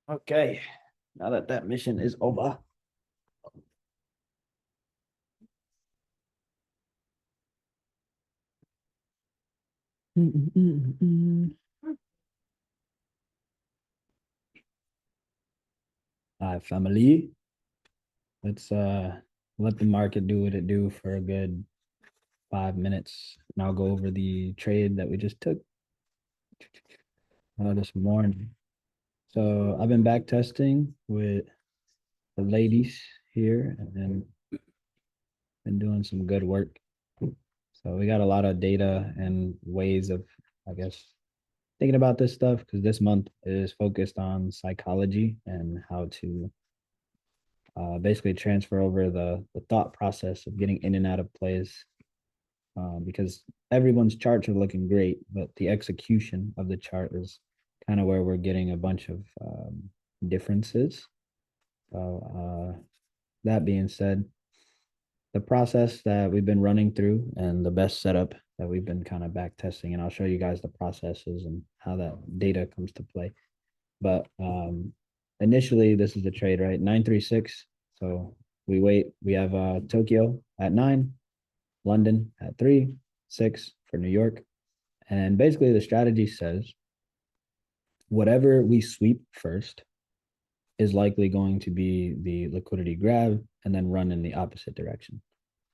Okay, now that that mission is over. Hi, family. Let's let the market do what it do for a good 5 minutes, and I'll go over the trade that we just took this morning. So I've been back testing with the ladies here and been doing some good work. So we got a lot of data and ways of, I guess, thinking about this stuff because this month is focused on psychology and how to basically transfer over the thought process of getting in and out of plays because everyone's charts are looking great, but the execution of the chart is kind of where we're getting a bunch of differences. So that being said, the process that we've been running through and the best setup that we've been kind of back testing, and I'll show you guys the processes and how that data comes to play. But initially, this is the trade, right? 936. So we wait. We have Tokyo at 9, London at 3, 6 for New York. And basically, the strategy says whatever we sweep first is likely going to be the liquidity grab and then run in the opposite direction.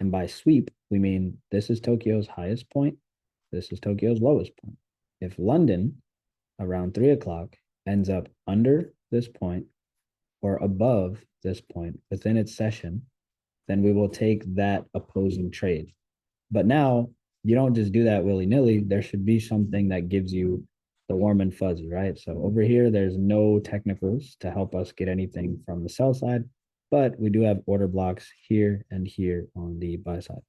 And by sweep, we mean this is Tokyo's highest point, this is Tokyo's lowest point. If London around 3 o'clock ends up under this point or above this point within its session, then we will take that opposing trade. But now you don't just do that willy-nilly. There should be something that gives you the warm and fuzzy, right? So over here, there's no technicals to help us get anything from the sell side, but we do have order blocks here and here on the buy side.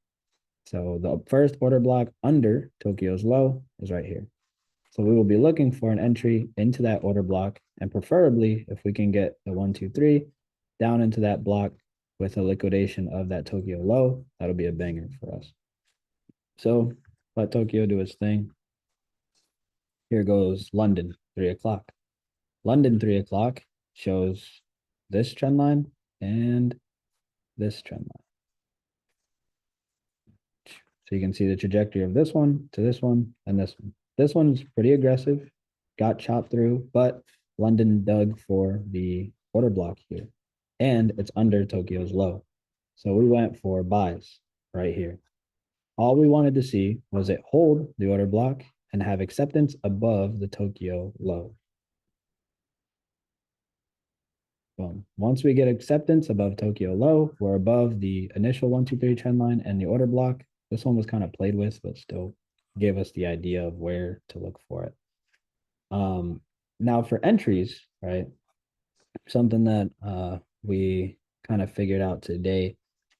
So the first order block under Tokyo's low is right here. So we will be looking for an entry into that order block, and preferably if we can get the 1, 2, 3 down into that block with a liquidation of that Tokyo low, that'll be a banger for us. So let Tokyo do its thing. Here goes London, 3 o'clock. London, 3 o'clock shows this trend line and this trend line. So you can see the trajectory of this one to this one and this one. This one's pretty aggressive, got chopped through, but London dug for the order block here, and it's under Tokyo's low. So we went for buys right here. All we wanted to see was it hold the order block and have acceptance above the Tokyo low. Boom. Once we get acceptance above Tokyo low, we're above the initial 1, 2, 3 trend line and the order block. This one was kind of played with, but still gave us the idea of where to look for it. Now for entries, right? Something that we kind of figured out today.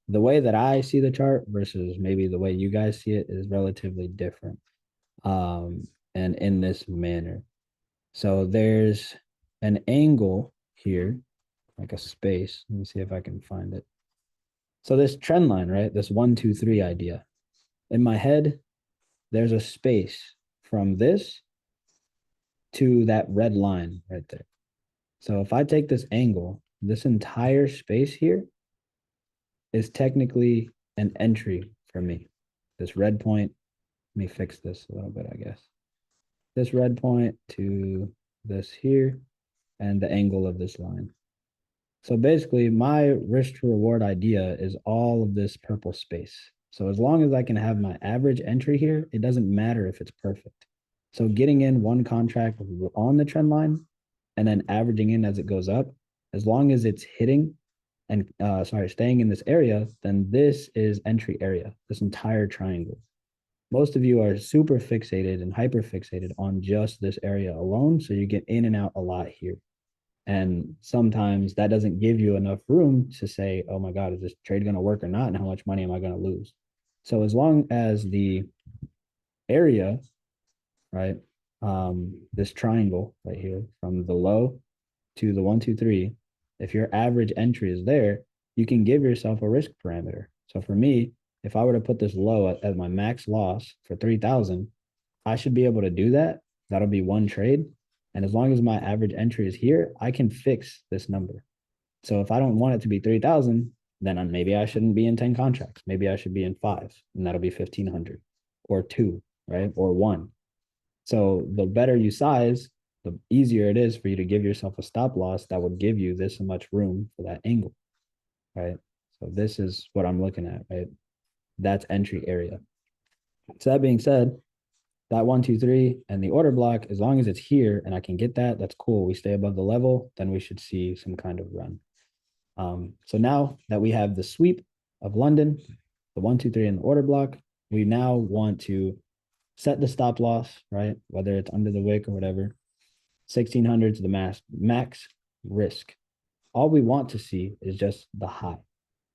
The way that I see the chart versus maybe the way you guys see it is relatively different. And in this manner. So there's an angle here, like a space. Let me see if I can find it. So this trend line, right? This 1, 2, 3 idea. In my head, there's a space from this to that red line right there. So if I take this angle, this entire space here is technically an entry for me. This red point, let me fix this a little bit, I guess. This red point to this here and the angle of this line. So basically my risk to reward idea is all of this purple space. So as long as I can have my average entry here, it doesn't matter if it's perfect. So getting in one contract on the trend line and then averaging in as it goes up, as long as it's hitting and staying in this area, then this is entry area, this entire triangle. Most of you are super fixated and hyper fixated on just this area alone. So you get in and out a lot here. And sometimes that doesn't give you enough room to say, oh my God, is this trade going to work or not? And how much money am I going to lose? So as long as the area, right, this triangle right here from the low to the 1, 2, 3, if your average entry is there, you can give yourself a risk parameter. So for me, if I were to put this low at my max loss for 3,000, I should be able to do that. That'll be one trade. And as long as my average entry is here, I can fix this number. So if I don't want it to be 3,000, then maybe I shouldn't be in 10 contracts. Maybe I should be in five, and that'll be 1,500 or two, right? Or one. So the better you size, the easier it is for you to give yourself a stop loss that would give you this much room for that angle, right? So this is what I'm looking at, right? That's entry area. So that being said, that 1, 2, 3 and the order block, as long as it's here and I can get that, that's cool. We stay above the level, then we should see some kind of run. So now that we have the sweep of London, the 1, 2, 3 and the order block, we now want to set the stop loss, right? Whether it's under the wick or whatever. 1,600 to the max risk. All we want to see is just the high,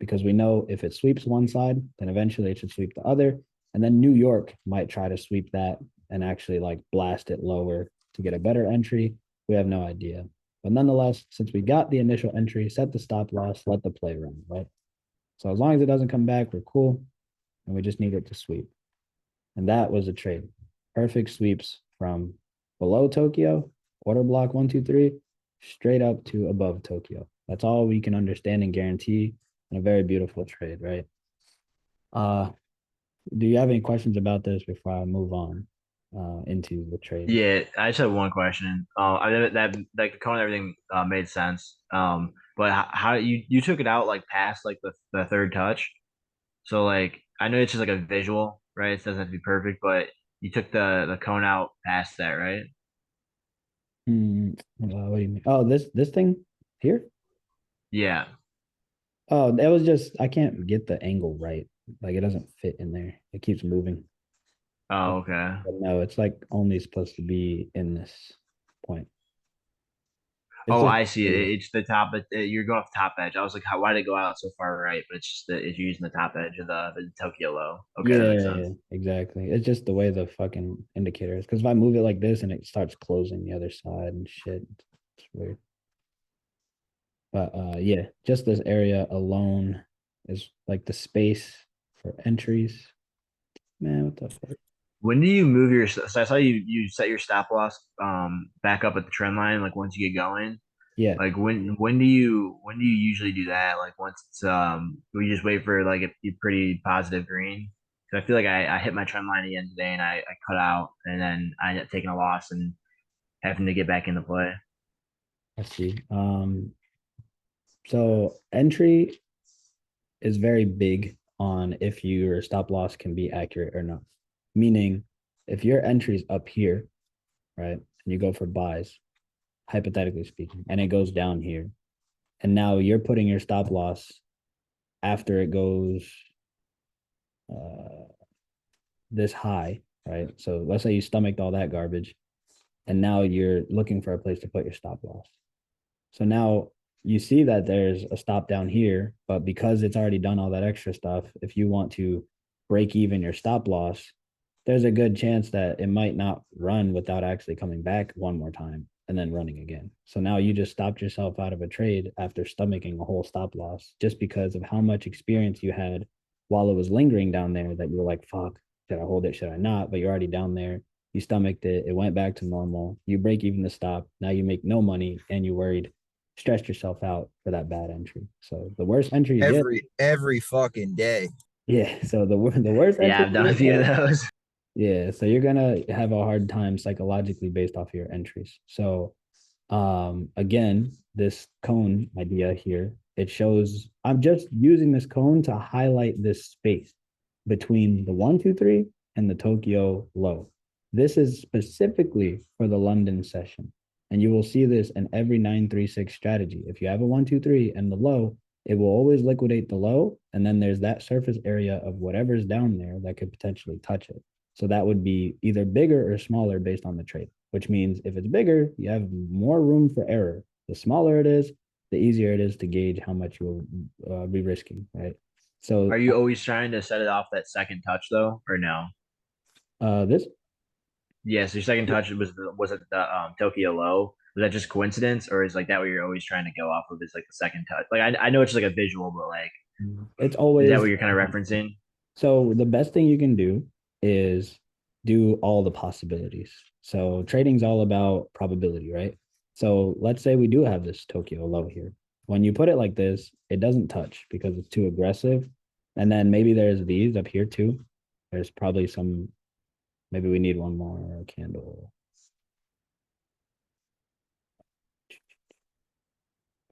because we know if it sweeps one side, then eventually it should sweep the other. And then New York might try to sweep that and actually like blast it lower to get a better entry. We have no idea. But nonetheless, since we got the initial entry, set the stop loss, let the play run, right? So as long as it doesn't come back, we're cool. And we just need it to sweep. And that was a trade. Perfect sweeps from below Tokyo, order block 1, 2, 3, straight up to above Tokyo. That's all we can understand and guarantee, and a very beautiful trade, right? Do you have any questions about this before I move on into the trade? Yeah, I just have one question. I know that like the cone and everything made sense. But how you took it out like past like the third touch? So like I know it's just like a visual, right? It doesn't have to be perfect, but you took the cone out past that, right? What do you mean? Oh, this thing here? Yeah. Oh, that was just I can't get the angle right. Like it doesn't fit in there. It keeps moving. Oh, okay. But no, it's like only supposed to be in this point. It's Oh, just I see it. It's the top. You're going off the top edge. I was like, why did it go out so far right? But it's just that if you're using the top edge of the Tokyo low. Okay, that makes yeah, sense. exactly. It's just the way the fucking indicator is. Because if I move it like this and it starts closing the other side and shit, it's weird. But yeah, just this area alone is like the space for entries. Man, what the fuck? When do you move your? So I saw you set your stop loss back up at the trend line like once you get going. Yeah, Like when do you usually do that? Like once it's we just wait for like a pretty positive green. Because I feel like I hit my trend line again today and I cut out and then I ended up taking a loss and having to get back into play. I see. So entry is very big on if your stop loss can be accurate or not. Meaning, if your entry's up here, right, and you go for buys, hypothetically speaking, and it goes down here, and now you're putting your stop loss after it goes uh, this high, right? So let's say you stomached all that garbage, and now you're looking for a place to put your stop loss. So now you see that there's a stop down here, but because it's already done all that extra stuff, if you want to break even your stop loss, there's a good chance that it might not run without actually coming back one more time and then running again. So now you just stopped yourself out of a trade after stomaching a whole stop loss just because of how much experience you had while it was lingering down there that you were like, fuck, should I hold it? Should I not? But you're already down there. You stomached it. It went back to normal. You break even the stop. Now you make no money and you worried, stressed yourself out for that bad entry. So the worst entry you get, Every fucking day. yeah. So the worst Yeah, entry I've done you a get, few of those. yeah. So you're gonna have a hard time psychologically based off of your entries. So again, this cone idea here, it shows I'm just using this cone to highlight this space between the 1, 2, 3 and the Tokyo low. This is specifically for the London session. And you will see this in every 936 strategy. If you have a 1, 2, 3 and the low, it will always liquidate the low. And then there's that surface area of whatever's down there that could potentially touch it. So that would be either bigger or smaller based on the trade, which means if it's bigger, you have more room for error. The smaller it is, the easier it is to gauge how much you'll be risking, right? Are So you always trying to set it off that second touch though, or no? this, Yes, your second touch was it the Tokyo low? Was that just coincidence, or is like that what you're always trying to go off of? Is like the second touch? Like I know it's like a visual, but like it's is that what always you're kind of referencing? So the best thing you can do is do all the possibilities. So trading's all about probability, right? So let's say we do have this Tokyo low here. When you put it like this, it doesn't touch because it's too aggressive. And then maybe there's these up here too. There's probably some, maybe we need one more candle.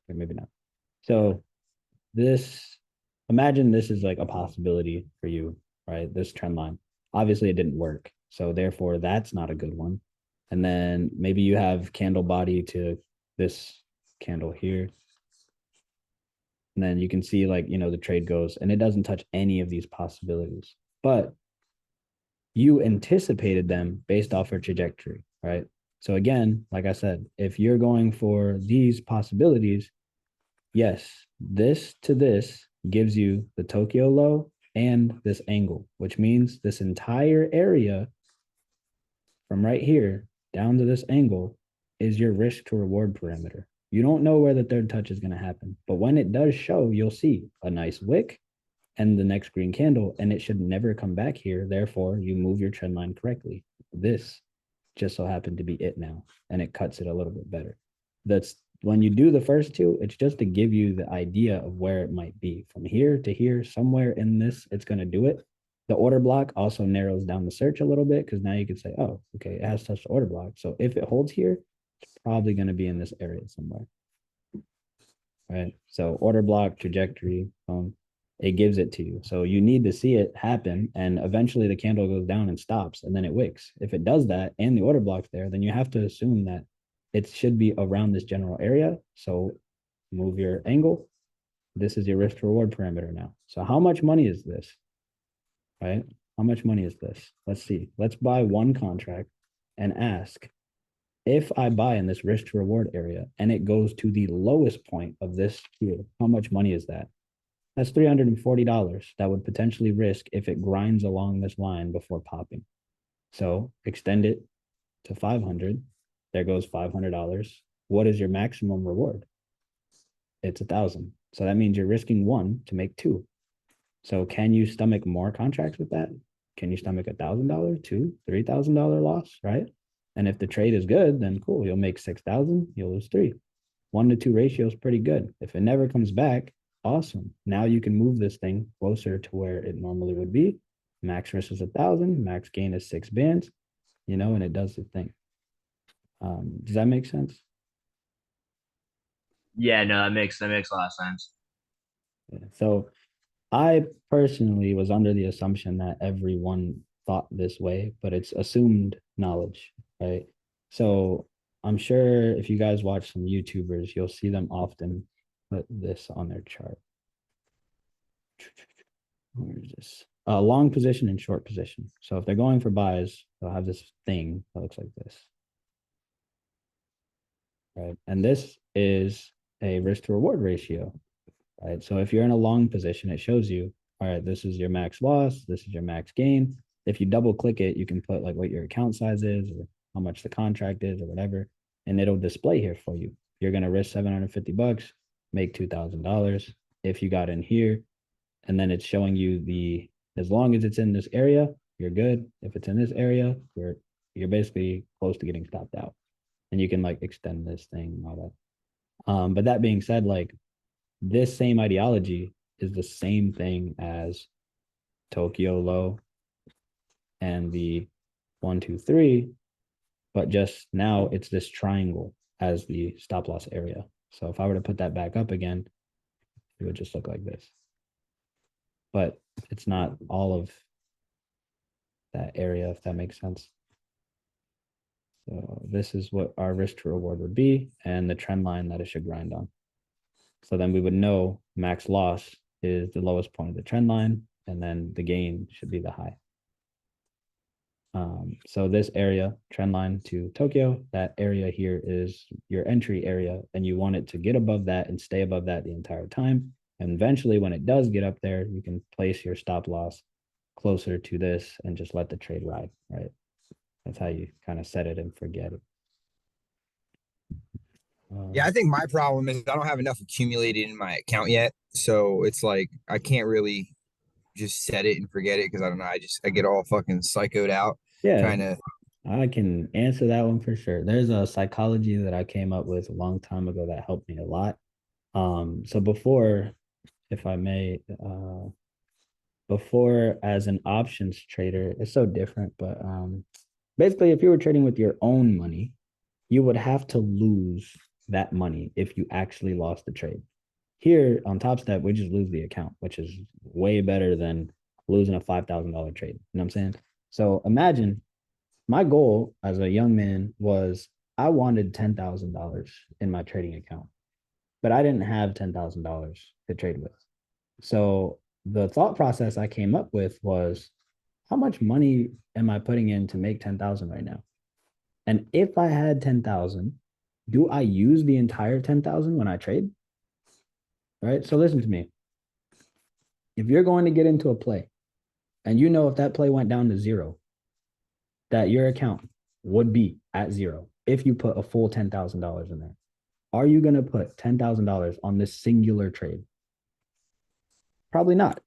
Or maybe not. So this, imagine this is like a possibility for you, right? This trend line. Obviously, it didn't work. So therefore, that's not a good one. And then maybe you have candle body to this candle here. And then you can see like, the trade goes and it doesn't touch any of these possibilities. But you anticipated them based off her trajectory, right? So again, like I said, if you're going for these possibilities, yes, this to this gives you the Tokyo low and this angle, which means this entire area from right here down to this angle is your risk to reward parameter. You don't know where the third touch is going to happen, but when it does show, you'll see a nice wick and the next green candle, and it should never come back here. Therefore, you move your trend line correctly. This just so happened to be it now, and it cuts it a little bit better. That's when you do the first two, it's just to give you the idea of where it might be. From here to here, somewhere in this, it's going to do it. The order block also narrows down the search a little bit because now you can say, oh, okay, it has touched the order block. So if it holds here, it's probably going to be in this area somewhere. Right. So order block, trajectory, it gives it to you. So you need to see it happen. And eventually the candle goes down and stops and then it wicks. If it does that and the order block's there, then you have to assume that it should be around this general area. So move your angle. This is your risk to reward parameter now. So how much money is this? Right? How much money is this? Let's see. Let's buy one contract and ask if I buy in this risk to reward area and it goes to the lowest point of this here, how much money is that? That's $340 that would potentially risk if it grinds along this line before popping. So extend it to 500. There goes $500. What is your maximum reward? It's 1,000. So that means you're risking one to make two. So can you stomach more contracts with that? Can you stomach $1,000, two, $3,000 loss, right? And if the trade is good, then cool. You'll make 6,000. You'll lose three. 1-to-2 ratio is pretty good. If it never comes back, awesome. Now you can move this thing closer to where it normally would be. Max risk is 1,000. Max gain is 6 bands. And it does the thing. Does that make sense? Yeah, no, that makes a lot of sense. Yeah. So I personally was under the assumption that everyone thought this way, but it's assumed knowledge, right? So I'm sure if you guys watch some YouTubers, you'll see them often put this on their chart. Where is this? Long position and short position. So if they're going for buys, they'll have this thing that looks like this, right? And this is a risk to reward ratio, right? So if you're in a long position, it shows you, all right, this is your max loss, this is your max gain. If you double click it, you can put like what your account size is or how much the contract is or whatever, and it'll display here for you. You're gonna risk $750, make $2,000. If you got in here, and then it's showing you as long as it's in this area, you're good. If it's in this area, you're basically close to getting stopped out. And you can like extend this thing and all that. But that being said, like this same ideology is the same thing as Tokyo low and the 1, 2, 3, but just now it's this triangle as the stop loss area. So if I were to put that back up again, it would just look like this. But it's not all of that area, if that makes sense. So this is what our risk to reward would be and the trend line that it should grind on. So then we would know max loss is the lowest point of the trend line, and then the gain should be the high. So this area, trend line to Tokyo, that area here is your entry area, and you want it to get above that and stay above that the entire time. And eventually, when it does get up there, you can place your stop loss closer to this and just let the trade ride, right? That's how you kind of set it and forget it. Yeah, I think my problem is I don't have enough accumulated in my account yet. So it's like I can't really just set it and forget it because I don't know. I get all fucking psychoed out Yeah, trying to. I can answer that one for sure. There's a psychology that I came up with a long time ago that helped me a lot. So before, if I may, before as an options trader, it's so different, but basically if you were trading with your own money, you would have to lose that money if you actually lost the trade. Here on Top Step, we just lose the account, which is way better than losing a $5,000 trade. You know what I'm saying? So imagine my goal as a young man was I wanted $10,000 in my trading account, but I didn't have $10,000 to trade with. So the thought process I came up with was how much money am I putting in to make 10,000 right now? And if I had 10,000, do I use the entire 10,000 when I trade? Right? So listen to me. If you're going to get into a play and you know if that play went down to zero, that your account would be at zero if you put a full $10,000 in there. Are you going to put $10,000 on this singular trade? Probably not.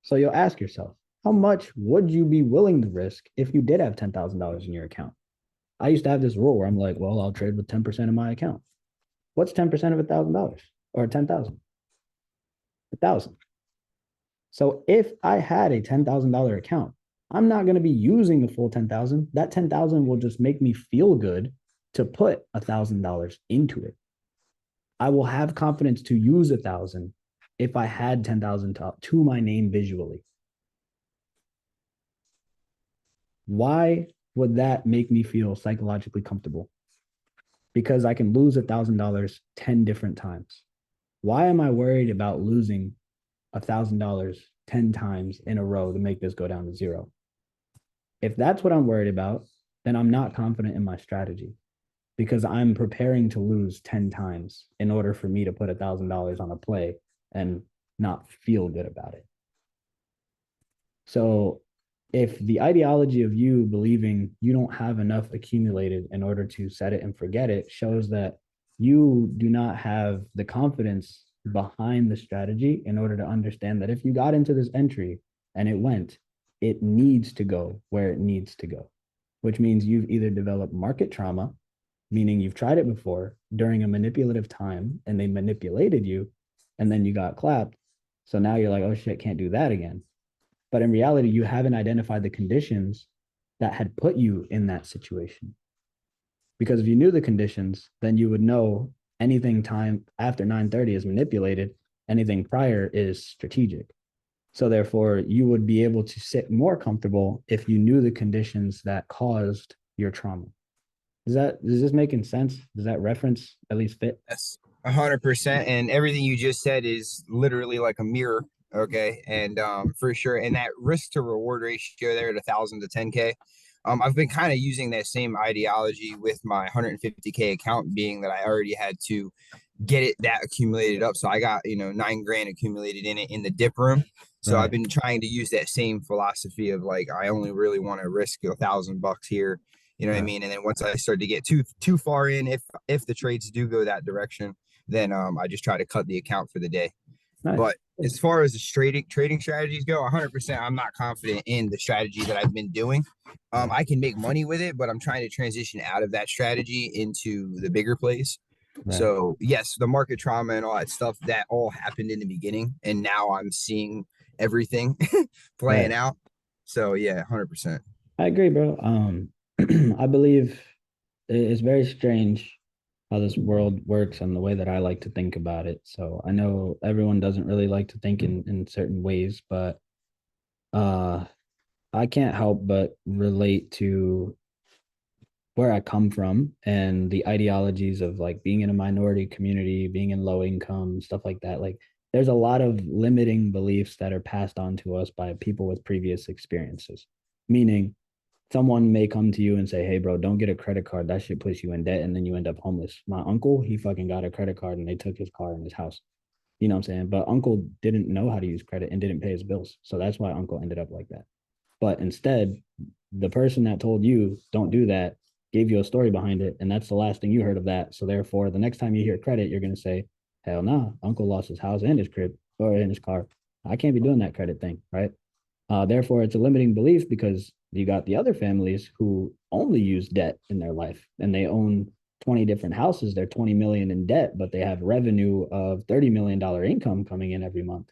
So you'll ask yourself, how much would you be willing to risk if you did have $10,000 in your account? I used to have this rule where I'm like, well, I'll trade with 10% of my account. What's 10% of $1,000 or 10,000? 1,000. So if I had a $10,000 account, I'm not going to be using the full 10,000. That 10,000 will just make me feel good to put $1,000 into it. I will have confidence to use 1,000 if I had 10,000 to my name visually. Why would that make me feel psychologically comfortable? Because I can lose $1,000 10 different times. Why am I worried about losing $1,000 10 times in a row to make this go down to zero? If that's what I'm worried about, then I'm not confident in my strategy because I'm preparing to lose 10 times in order for me to put $1,000 on a play and not feel good about it. So if the ideology of you believing you don't have enough accumulated in order to set it and forget it shows that you do not have the confidence behind the strategy in order to understand that if you got into this entry and it went, it needs to go where it needs to go, which means you've either developed market trauma, meaning you've tried it before during a manipulative time and they manipulated you and then you got clapped. So now you're like, oh shit, can't do that again. But in reality, you haven't identified the conditions that had put you in that situation. Because if you knew the conditions, then you would know anything time after 9:30 is manipulated, anything prior is strategic. So therefore, you would be able to sit more comfortable if you knew the conditions that caused your trauma. Is this making sense? Does that reference at least fit? Yes, 100%. And everything you just said is literally like a mirror. Okay, and for sure, and that risk to reward ratio there at 1,000 to 10K. I've been kind of using that same ideology with my 150K account, being that I already had to get it that accumulated up. So I got, 9 grand accumulated in it in the dip room. So I've Right. been trying to use that same philosophy of like, I only really want to risk $1,000 here. You know what I Right. mean? And then once I start to get too far in, if the trades do go that direction, then I just try to cut the account for the day. Nice. But as far as the trading strategies go, 100%, I'm not confident in the strategy that I've been doing. Right. I can make money with it, but I'm trying to transition out of that strategy into the bigger plays. Right. So yes, the market trauma and all that stuff that all happened in the beginning, and now I'm seeing everything playing Right. out. So yeah, 100%. I agree, bro. I believe it's very strange how this world works and the way that I like to think about it. So I know everyone doesn't really like to think in certain ways, but uh I can't help but relate to where I come from and the ideologies of like being in a minority community, being in low income, stuff like that. Like there's a lot of limiting beliefs that are passed on to us by people with previous experiences. Meaning someone may come to you and say, "Hey, bro, don't get a credit card. That shit puts you in debt, and then you end up homeless." My uncle, he fucking got a credit card, and they took his car and his house. You know what I'm saying? But uncle didn't know how to use credit and didn't pay his bills, so that's why uncle ended up like that. But instead, the person that told you don't do that gave you a story behind it, and that's the last thing you heard of that. So therefore, the next time you hear credit, you're gonna say, "Hell no, nah, uncle lost his house and his crib or in his car. I can't be doing that credit thing, right?" Therefore, it's a limiting belief because you got the other families who only use debt in their life and they own 20 different houses. They're 20 million in debt, but they have revenue of $30 million income coming in every month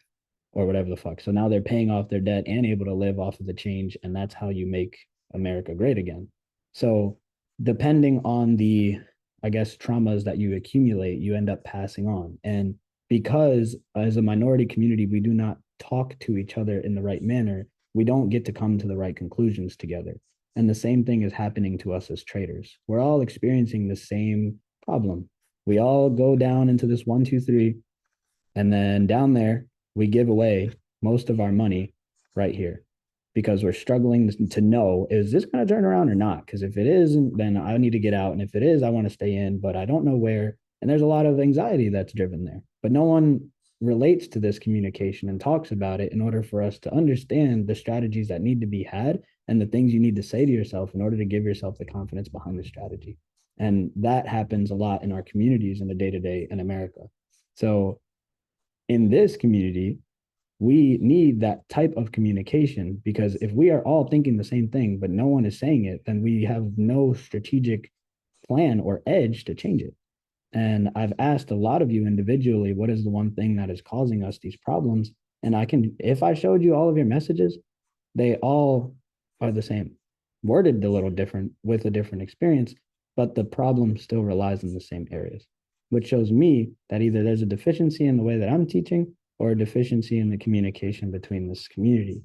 or whatever the fuck. So now they're paying off their debt and able to live off of the change. And that's how you make America great again. So depending on the, I guess, traumas that you accumulate, you end up passing on. And because as a minority community, we do not talk to each other in the right manner, we don't get to come to the right conclusions together. And the same thing is happening to us as traders. We're all experiencing the same problem. We all go down into this one, two, three, and then down there, we give away most of our money right here because we're struggling to know, is this going to turn around or not? Because if it isn't, then I need to get out. And if it is, I want to stay in, but I don't know where. And there's a lot of anxiety that's driven there. But no one relates to this communication and talks about it in order for us to understand the strategies that need to be had and the things you need to say to yourself in order to give yourself the confidence behind the strategy. And that happens a lot in our communities in the day to day in America. So in this community, we need that type of communication because if we are all thinking the same thing, but no one is saying it, then we have no strategic plan or edge to change it. And I've asked a lot of you individually, what is the one thing that is causing us these problems? And I can, if I showed you all of your messages, they all are the same, worded a little different with a different experience, but the problem still relies in the same areas, which shows me that either there's a deficiency in the way that I'm teaching or a deficiency in the communication between this community.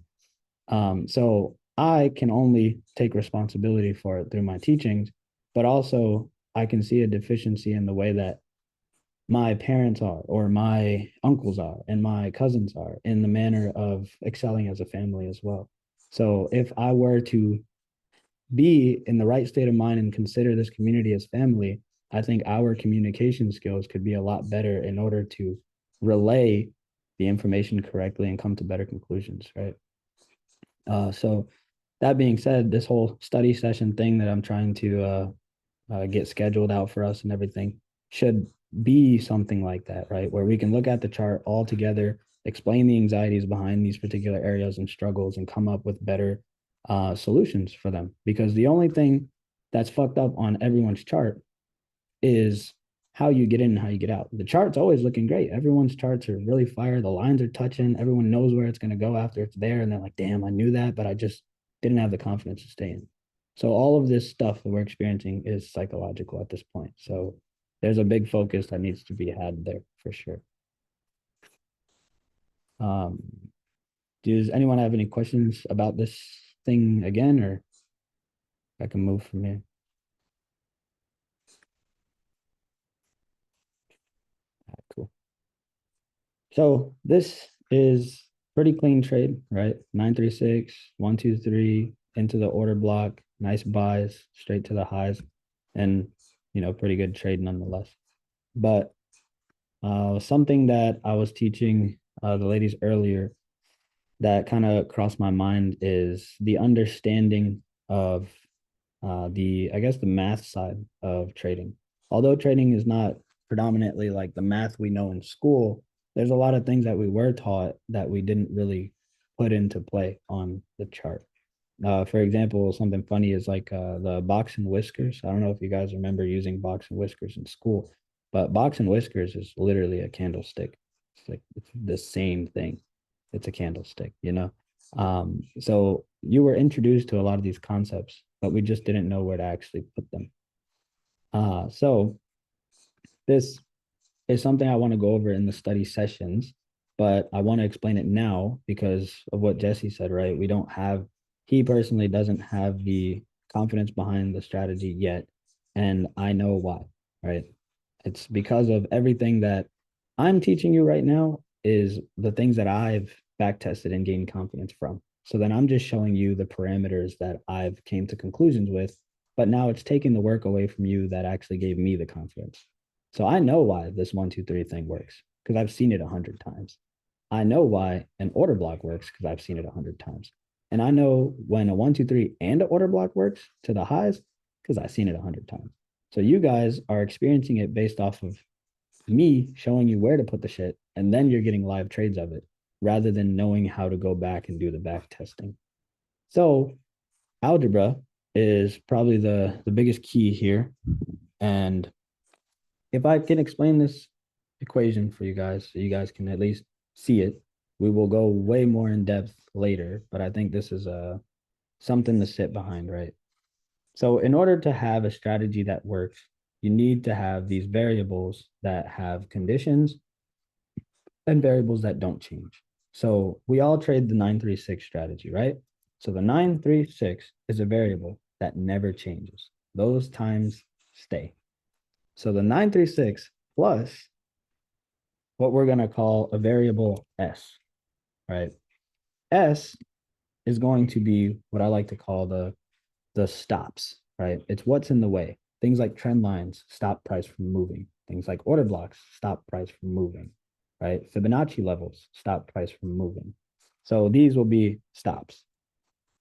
So I can only take responsibility for it through my teachings, but also I can see a deficiency in the way that my parents are, or my uncles are, and my cousins are in the manner of excelling as a family as well. So if I were to be in the right state of mind and consider this community as family, I think our communication skills could be a lot better in order to relay the information correctly and come to better conclusions, right? So that being said, this whole study session thing that I'm trying to get scheduled out for us and everything should be something like that, right? Where we can look at the chart all together, explain the anxieties behind these particular areas and struggles, and come up with better solutions for them. Because the only thing that's fucked up on everyone's chart is how you get in and how you get out. The chart's always looking great. Everyone's charts are really fire. The lines are touching. Everyone knows where it's going to go after it's there. And they're like, damn, I knew that, but I just didn't have the confidence to stay in. So all of this stuff that we're experiencing is psychological at this point. So there's a big focus that needs to be had there for sure. Um, does anyone have any questions about this thing again, or I can move from here? Cool. So this is pretty clean trade, right? 936, 123 into the order block, nice buys straight to the highs, and pretty good trade nonetheless. But something that I was teaching the ladies earlier that kind of crossed my mind is the understanding of I guess the math side of trading. Although trading is not predominantly like the math we know in school, there's a lot of things that we were taught that we didn't really put into play on the chart. For example, something funny is like the box and whiskers. I don't know if you guys remember using box and whiskers in school, but box and whiskers is literally a candlestick. It's the same thing. It's a candlestick. So you were introduced to a lot of these concepts, but we just didn't know where to actually put them. So this is something I want to go over in the study sessions, but I want to explain it now because of what Jesse said, right? He personally doesn't have the confidence behind the strategy yet. And I know why, right? It's because of everything that I'm teaching you right now is the things that I've back tested and gained confidence from. So then I'm just showing you the parameters that I've came to conclusions with, but now it's taking the work away from you that actually gave me the confidence. So I know why this 1, 2, 3 thing works because I've seen it 100 times. I know why an order block works because I've seen it 100 times. And I know when a 1, 2, 3 and an order block works to the highs because I've seen it 100 times. So you guys are experiencing it based off of me showing you where to put the shit, and then you're getting live trades of it. rather than knowing how to go back and do the back testing. So algebra is probably the biggest key here. And if I can explain this equation for you guys, so you guys can at least see it, we will go way more in depth later. But I think this is something to sit behind, right? So in order to have a strategy that works, you need to have these variables that have conditions and variables that don't change. So we all trade the 936 strategy, right? So the 936 is a variable that never changes. Those times stay. So the 936 plus what we're going to call a variable S, right? S is going to be what I like to call the stops, right? It's what's in the way. Things like trend lines stop price from moving. Things like order blocks stop price from moving, right? Fibonacci levels stop price from moving. So these will be stops.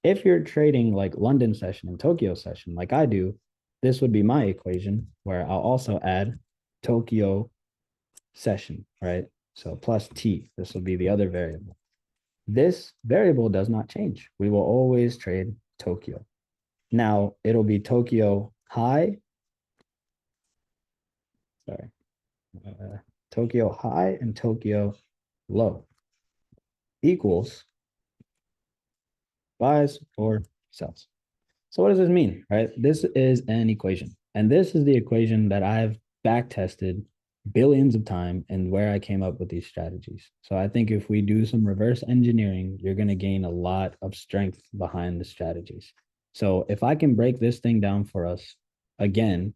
If you're trading like London session and Tokyo session, like I do, this would be my equation where I'll also add Tokyo session, right? So plus T, this will be the other variable. This variable does not change. We will always trade Tokyo. Now it'll be Tokyo high, sorry, Tokyo high and Tokyo low equals buys or sells. So what does this mean, right? This is an equation. And this is the equation that I've back tested billions of times and where I came up with these strategies. So I think if we do some reverse engineering, you're going to gain a lot of strength behind the strategies. So if I can break this thing down for us again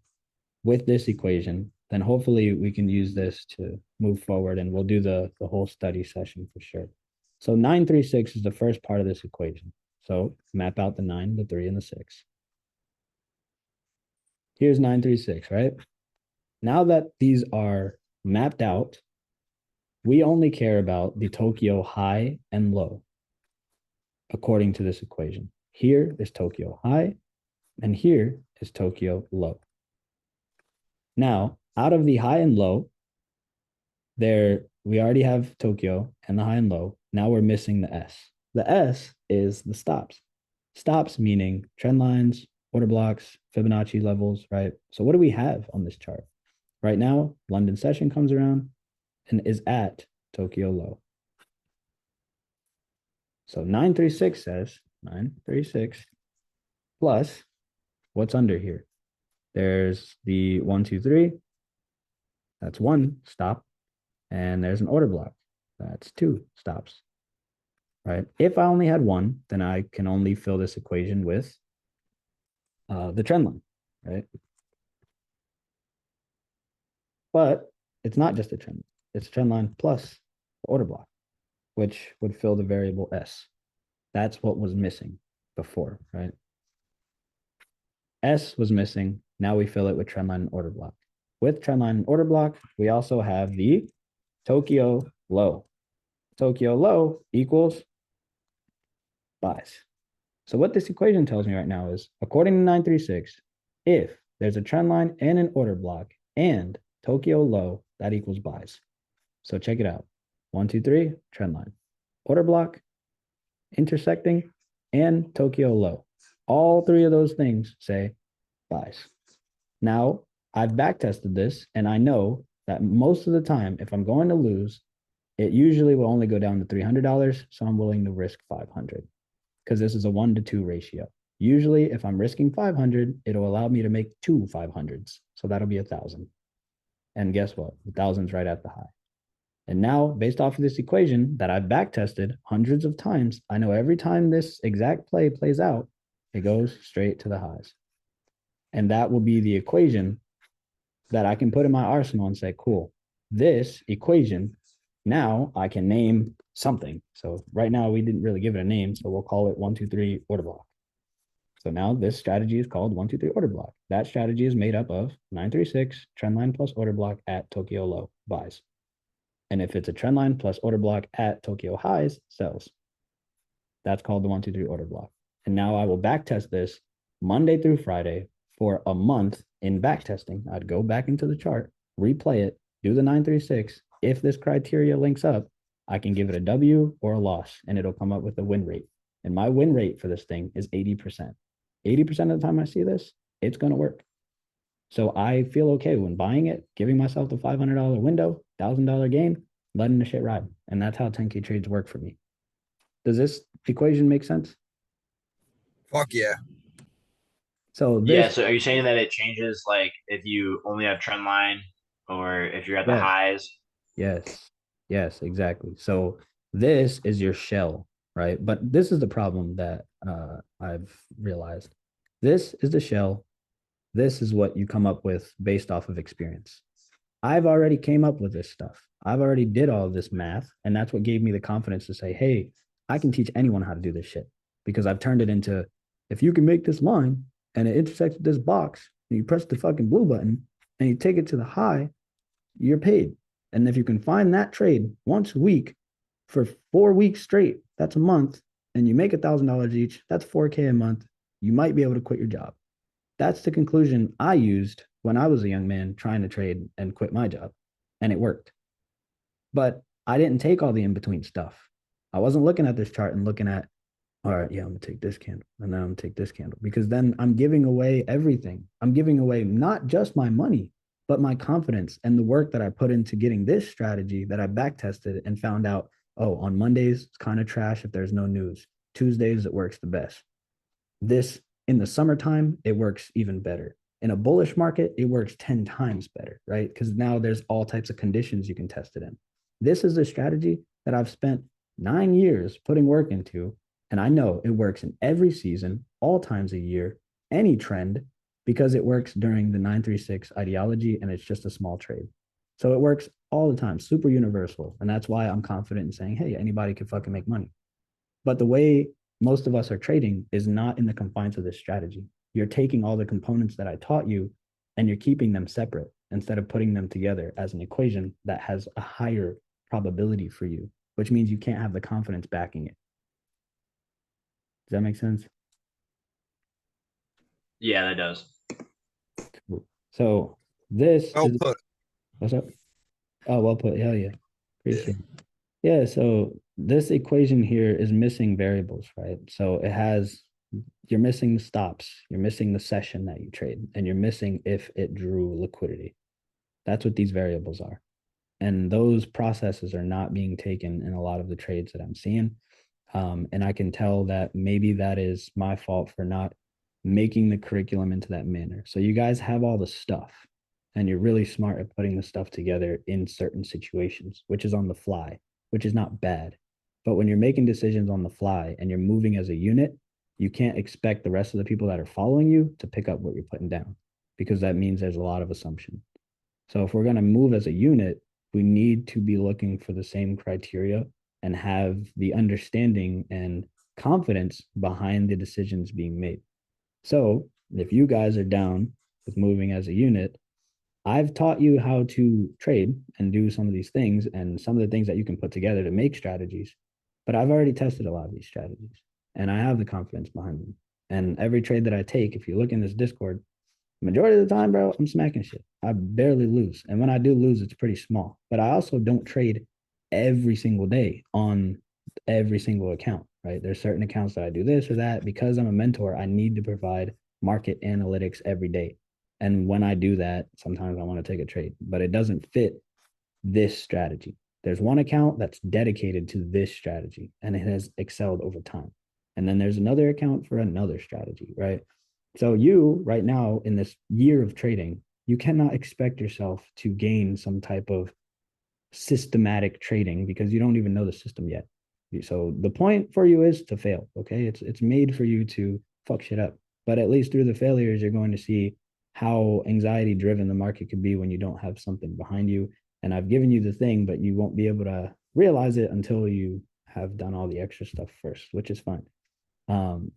with this equation, then hopefully we can use this to move forward and we'll do the whole study session for sure. So 936 is the first part of this equation. So map out the 9, the 3, and the 6. Here's 936, right? Now that these are mapped out, we only care about the Tokyo high and low according to this equation. Here is Tokyo high, and here is Tokyo low. Now, out of the high and low, there we already have Tokyo and the high and low. Now we're missing the S. The S is the stops. Stops meaning trend lines, order blocks, Fibonacci levels, right? So what do we have on this chart? Right now, London session comes around and is at Tokyo low. So 936 says 936 plus what's under here? There's the 1, 2, 3. That's one stop. And there's an order block. That's two stops. Right? If I only had one, then I can only fill this equation with the trend line, right? But it's not just a trend. It's a trend line plus the order block, which would fill the variable S. That's what was missing before, right? S was missing. Now we fill it with trend line and order block. With trend line and order block, we also have the Tokyo low. Tokyo low equals buys. So what this equation tells me right now is, according to 936, if there's a trend line and an order block and Tokyo low, that equals buys. So check it out. 1, 2, 3, trend line. Order block, intersecting, and Tokyo low. All three of those things say buys. Now, I've back tested this, and I know that most of the time, if I'm going to lose, it usually will only go down to $300. So I'm willing to risk 500 because this is a 1-to-2 ratio. Usually, if I'm risking 500, it'll allow me to make two 500s. So that'll be 1,000. And guess what? 1,000's right at the high. And now, based off of this equation that I've back tested hundreds of times, I know every time this exact play plays out, it goes straight to the highs. And that will be the equation that I can put in my arsenal and say, cool, this equation, now I can name something. So right now we didn't really give it a name, so we'll call it 1, 2, 3 order block. So now this strategy is called 1, 2, 3 order block. That strategy is made up of 936 trend line plus order block at Tokyo low buys. And if it's a trend line plus order block at Tokyo highs, sells. That's called the 1, 2, 3 order block. And now I will back test this Monday through Friday for a month in back testing. I'd go back into the chart, replay it, do the 936. If this criteria links up, I can give it a W or a loss, and it'll come up with a win rate. And my win rate for this thing is 80%. 80% of the time I see this, it's going to work. So I feel okay when buying it, giving myself the $500 window, $1,000 gain, letting the shit ride. And that's how 10K trades work for me. Does this equation make sense? Fuck yeah. So Yeah. this, So are you saying that it changes like if you only have trend line or if you're at the yes, highs? yes, yes, exactly. So this is your shell, right? But this is the problem that I've realized. This is the shell. This is what you come up with based off of experience. I've already came up with this stuff. I've already did all of this math, and that's what gave me the confidence to say, "Hey, I can teach anyone how to do this shit," because I've turned it into, if you can make this line and it intersects with this box, and you press the fucking blue button and you take it to the high, you're paid. And if you can find that trade once a week for 4 weeks straight, that's a month, and you make $1,000 each, that's 4K a month. You might be able to quit your job. That's the conclusion I used when I was a young man trying to trade and quit my job. And it worked. But I didn't take all the in between stuff. I wasn't looking at this chart and looking at, all right, yeah, I'm going to take this candle and then I'm going to take this candle because then I'm giving away everything. I'm giving away not just my money, but my confidence and the work that I put into getting this strategy that I back tested and found out, oh, on Mondays, it's kind of trash if there's no news. Tuesdays, it works the best. This in the summertime, it works even better. In a bullish market, it works 10 times better, right? Because now there's all types of conditions you can test it in. This is a strategy that I've spent 9 years putting work into. And I know it works in every season, all times a year, any trend, because it works during the 936 ideology and it's just a small trade. So it works all the time, super universal. And that's why I'm confident in saying, hey, anybody can fucking make money. But the way most of us are trading is not in the confines of this strategy. You're taking all the components that I taught you and you're keeping them separate instead of putting them together as an equation that has a higher probability for you, which means you can't have the confidence backing it. Does that make sense? Yeah, that does. So this Well is put. what's up? Oh, well put. Hell yeah. Appreciate it. Yeah, so this equation here is missing variables, right? So it has, you're missing the stops, you're missing the session that you trade, and you're missing if it drew liquidity. That's what these variables are. And those processes are not being taken in a lot of the trades that I'm seeing. And I can tell that maybe that is my fault for not making the curriculum into that manner. So you guys have all the stuff and you're really smart at putting the stuff together in certain situations, which is on the fly, which is not bad. But when you're making decisions on the fly and you're moving as a unit, you can't expect the rest of the people that are following you to pick up what you're putting down because that means there's a lot of assumption. So if we're going to move as a unit, we need to be looking for the same criteria and have the understanding and confidence behind the decisions being made. So if you guys are down with moving as a unit, I've taught you how to trade and do some of these things and some of the things that you can put together to make strategies. But I've already tested a lot of these strategies and I have the confidence behind them. And every trade that I take, if you look in this Discord, majority of the time, bro, I'm smacking shit. I barely lose. And when I do lose, it's pretty small. But I also don't trade every single day on every single account, right? There's certain accounts that I do this or that. Because I'm a mentor, I need to provide market analytics every day. And when I do that, sometimes I want to take a trade, but it doesn't fit this strategy. There's one account that's dedicated to this strategy and it has excelled over time. And then there's another account for another strategy, right? So you right now in this year of trading, you cannot expect yourself to gain some type of systematic trading because you don't even know the system yet. So the point for you is to fail. Okay. It's made for you to fuck shit up. But at least through the failures, you're going to see how anxiety driven the market could be when you don't have something behind you. And I've given you the thing, but you won't be able to realize it until you have done all the extra stuff first, which is fine.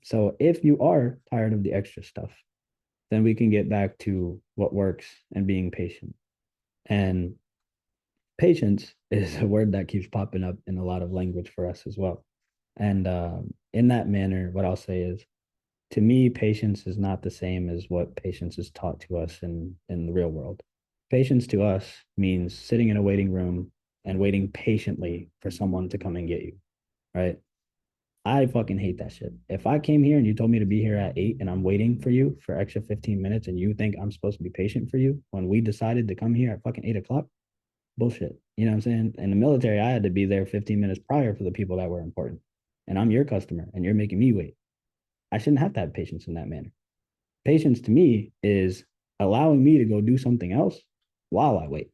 So if you are tired of the extra stuff, then we can get back to what works and being patient. And patience is a word that keeps popping up in a lot of language for us as well. And in that manner, what I'll say is, to me, patience is not the same as what patience is taught to us in the real world. Patience to us means sitting in a waiting room and waiting patiently for someone to come and get you, right? I fucking hate that shit. If I came here and you told me to be here at 8 and I'm waiting for you for extra 15 minutes and you think I'm supposed to be patient for you when we decided to come here at fucking 8 o'clock, bullshit. You know what I'm saying? In the military, I had to be there 15 minutes prior for the people that were important. And I'm your customer and you're making me wait. I shouldn't have to have patience in that manner. Patience to me is allowing me to go do something else while I wait.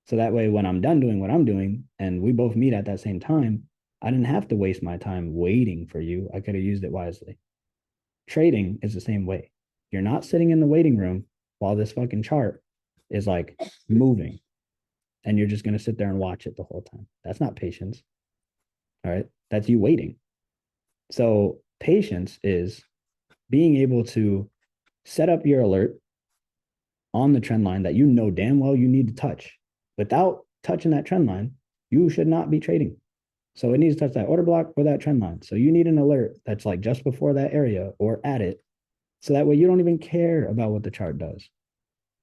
So that way, when I'm done doing what I'm doing and we both meet at that same time, I didn't have to waste my time waiting for you. I could have used it wisely. Trading is the same way. You're not sitting in the waiting room while this fucking chart is like moving and you're just going to sit there and watch it the whole time. That's not patience. All right. That's you waiting. So patience is being able to set up your alert on the trend line that you know damn well you need to touch. Without touching that trend line, you should not be trading. So it needs to touch that order block or that trend line. So you need an alert that's like just before that area or at it. So that way you don't even care about what the chart does.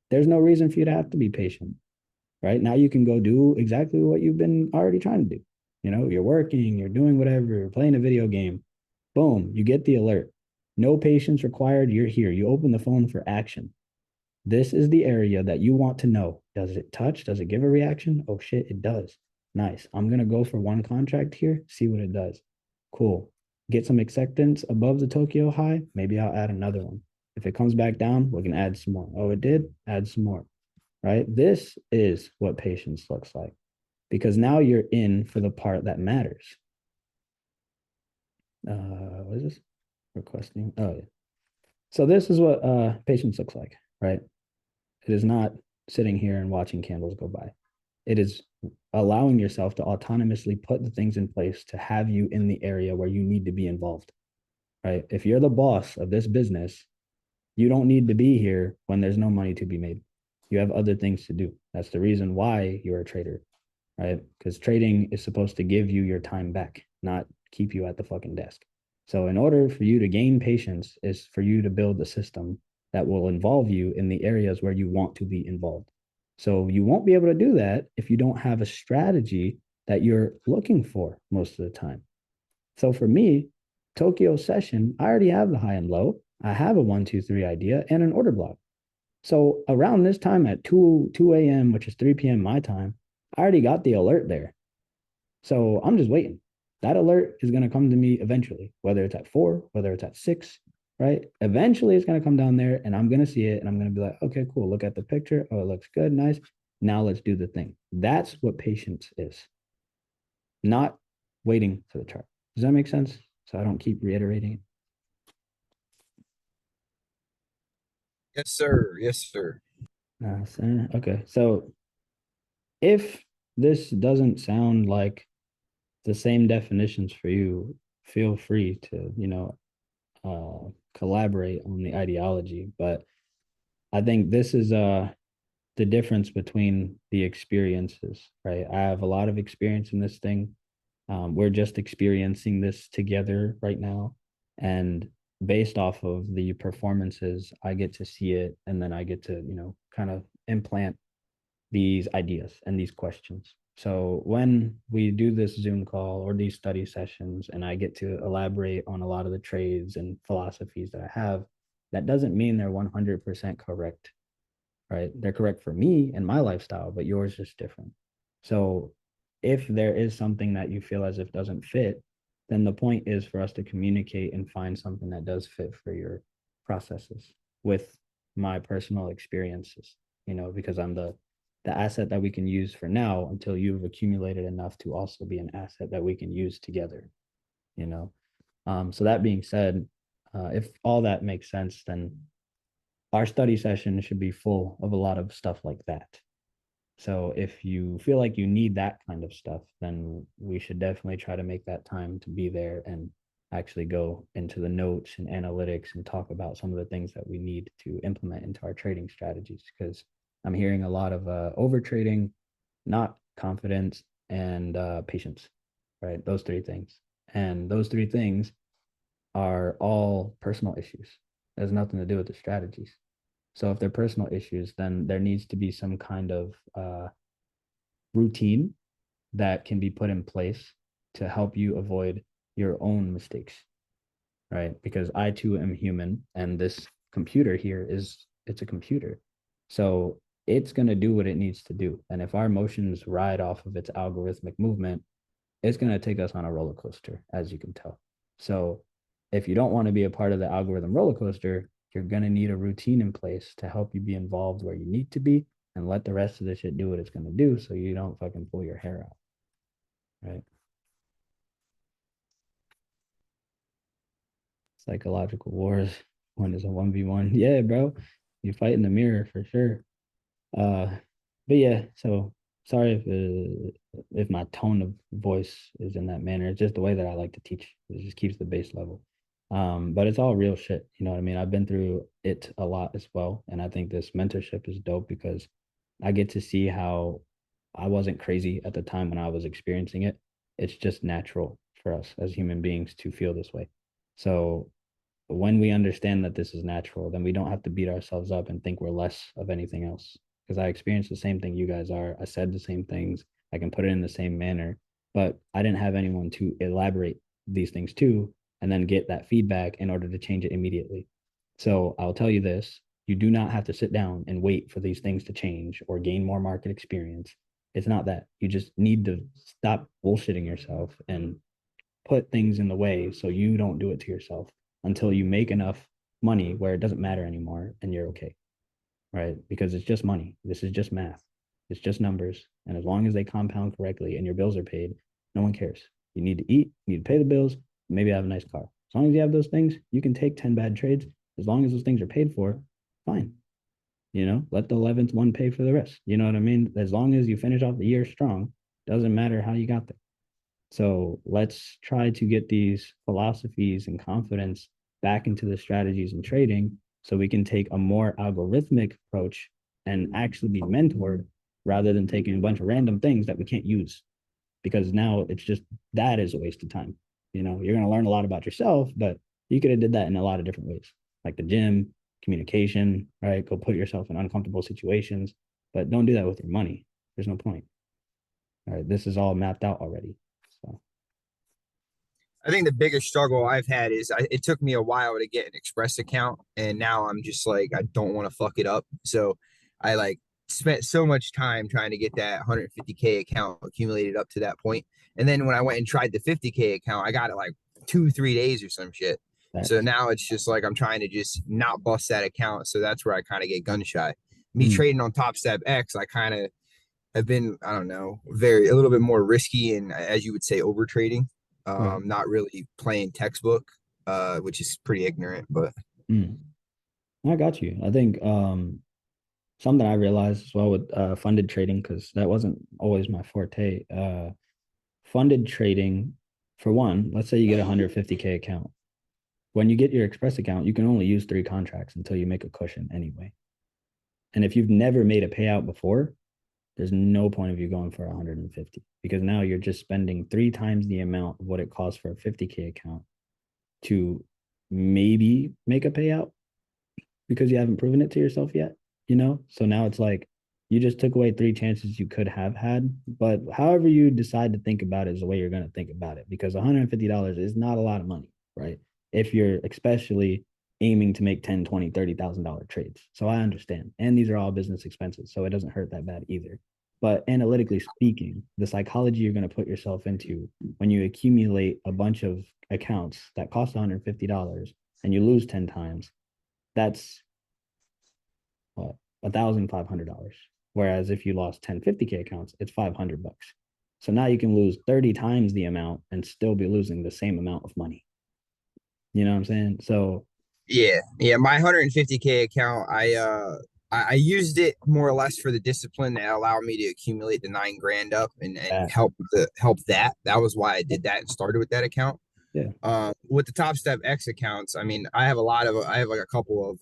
There's no reason for you to have to be patient. Right now, you can go do exactly what you've been already trying to do. You know, you're working, you're doing whatever, you're playing a video game. Boom, you get the alert. No patience required. You're here. You open the phone for action. This is the area that you want to know. Does it touch? Does it give a reaction? Oh shit, it does. Nice. I'm going to go for one contract here, see what it does. Cool. Get some acceptance above the Tokyo high. Maybe I'll add another one. If it comes back down, we can add some more. Oh, it did? Add some more. Right? This is what patience looks like because now you're in for the part that matters. What is this? Requesting. Oh, yeah. So this is what patience looks like, right? It is not sitting here and watching candles go by. It is allowing yourself to autonomously put the things in place to have you in the area where you need to be involved, right? If you're the boss of this business, you don't need to be here when there's no money to be made. You have other things to do. That's the reason why you're a trader, right? Because trading is supposed to give you your time back, not keep you at the fucking desk. So, in order for you to gain patience, is for you to build a system that will involve you in the areas where you want to be involved. So, you won't be able to do that if you don't have a strategy that you're looking for most of the time. So, for me, Tokyo session, I already have the high and low. I have a 1, 2, 3 idea and an order block. So around this time at 2 a.m., which is 3 p.m. my time, I already got the alert there. So I'm just waiting. That alert is going to come to me eventually, whether it's at 4, whether it's at 6, right? Eventually it's going to come down there and I'm going to see it and I'm going to be like, okay, cool. Look at the picture. Oh, it looks good. Nice. Now let's do the thing. That's what patience is, not waiting for the chart. Does that make sense? So I don't keep reiterating it. Yes, sir. Yes, sir. Okay. So if this doesn't sound like the same definitions for you, feel free to, collaborate on the ideology. But I think this is the difference between the experiences, right? I have a lot of experience in this thing. We're just experiencing this together right now. And based off of the performances, I get to see it and then I get to, kind of implant these ideas and these questions. So when we do this Zoom call or these study sessions, and I get to elaborate on a lot of the trades and philosophies that I have, that doesn't mean they're 100% correct, right? They're correct for me and my lifestyle, but yours is different. So if there is something that you feel as if doesn't fit, then the point is for us to communicate and find something that does fit for your processes with my personal experiences, because I'm the asset that we can use for now until you've accumulated enough to also be an asset that we can use together, you know. So that being said, if all that makes sense, then our study session should be full of a lot of stuff like that. So if you feel like you need that kind of stuff, then we should definitely try to make that time to be there and actually go into the notes and analytics and talk about some of the things that we need to implement into our trading strategies. Because I'm hearing a lot of over trading, not confidence, and patience, right? Those three things. And those three things are all personal issues. It has nothing to do with the strategies. So if they're personal issues, then there needs to be some kind of routine that can be put in place to help you avoid your own mistakes, right? Because I too am human, and this computer here is it's a computer. So it's going to do what it needs to do. And if our emotions ride off of its algorithmic movement, it's going to take us on a roller coaster, as you can tell. So if you don't want to be a part of the algorithm roller coaster, you're going to need a routine in place to help you be involved where you need to be and let the rest of the shit do what it's going to do so you don't fucking pull your hair out. Right. Psychological wars. One is a 1v1. Yeah, bro. You fight in the mirror for sure. Uh, but yeah, so sorry if my tone of voice is in that manner. It's just the way that I like to teach. It just keeps the base level. But it's all real shit. You know what I mean? I've been through it a lot as well. And I think this mentorship is dope because I get to see how I wasn't crazy at the time when I was experiencing it. It's just natural for us as human beings to feel this way. So when we understand that this is natural, then we don't have to beat ourselves up and think we're less of anything else. Because I experienced the same thing you guys are. I said the same things. I can put it in the same manner, but I didn't have anyone to elaborate these things to and then get that feedback in order to change it immediately. So I'll tell you this, you do not have to sit down and wait for these things to change or gain more market experience. It's not that. You just need to stop bullshitting yourself and put things in the way so you don't do it to yourself until you make enough money where it doesn't matter anymore and you're okay, right? Because it's just money. This is just math. It's just numbers. And as long as they compound correctly and your bills are paid, no one cares. You need to eat, you need to pay the bills, maybe have a nice car. As long as you have those things, you can take 10 bad trades. As long as those things are paid for, fine. You know, let the 11th one pay for the rest. You know what I mean? As long as you finish off the year strong, doesn't matter how you got there. So let's try to get these philosophies and confidence back into the strategies and trading so we can take a more algorithmic approach and actually be mentored rather than taking a bunch of random things that we can't use because now it's just that is a waste of time. You know, you're going to learn a lot about yourself, but you could have did that in a lot of different ways, like the gym, communication, right? Go put yourself in uncomfortable situations, but don't do that with your money. There's no point. All right, this is all mapped out already. So I think the biggest struggle I've had is it took me a while to get an Express account, and now I'm just like I don't want to fuck it up. So I like spent so much time trying to get that 150K account accumulated up to that point, and then when I went and tried the 50K account, I got it like 2 3 days or some shit. So that's now it's just like I'm trying to just not bust that account. So that's where I kind of get gun shy. Me mm, trading on Top Step X, I kind of have been, I don't know, very a little bit more risky and as you would say, over trading. right. Not really playing textbook, which is pretty ignorant, but Mm. I got you. I think something I realized as well with funded trading, because that wasn't always my forte. Funded trading, for one, let's say you get a 150K account. When you get your Express account, you can only use 3 contracts until you make a cushion anyway. And if you've never made a payout before, there's no point of you going for 150 because now you're just spending 3 times the amount of what it costs for a 50K account to maybe make a payout because you haven't proven it to yourself yet, you know? So now it's like you just took away 3 chances you could have had. But however you decide to think about it is the way you're going to think about it because $150 is not a lot of money, right? If you're especially aiming to make 10, 20, $30,000 trades. So I understand. And these are all business expenses. So it doesn't hurt that bad either. But analytically speaking, the psychology you're going to put yourself into when you accumulate a bunch of accounts that cost $150 and you lose 10 times, that's what, $1,500. Whereas if you lost 10 50K accounts, it's $500. So now you can lose 30 times the amount and still be losing the same amount of money. You know what I'm saying? So yeah, my 150K account, I used it more or less for the discipline that allowed me to accumulate the 9 grand up and that, help that. That was why I did that and started with that account. yeah. With the Top Step X accounts, I mean, I have like a couple of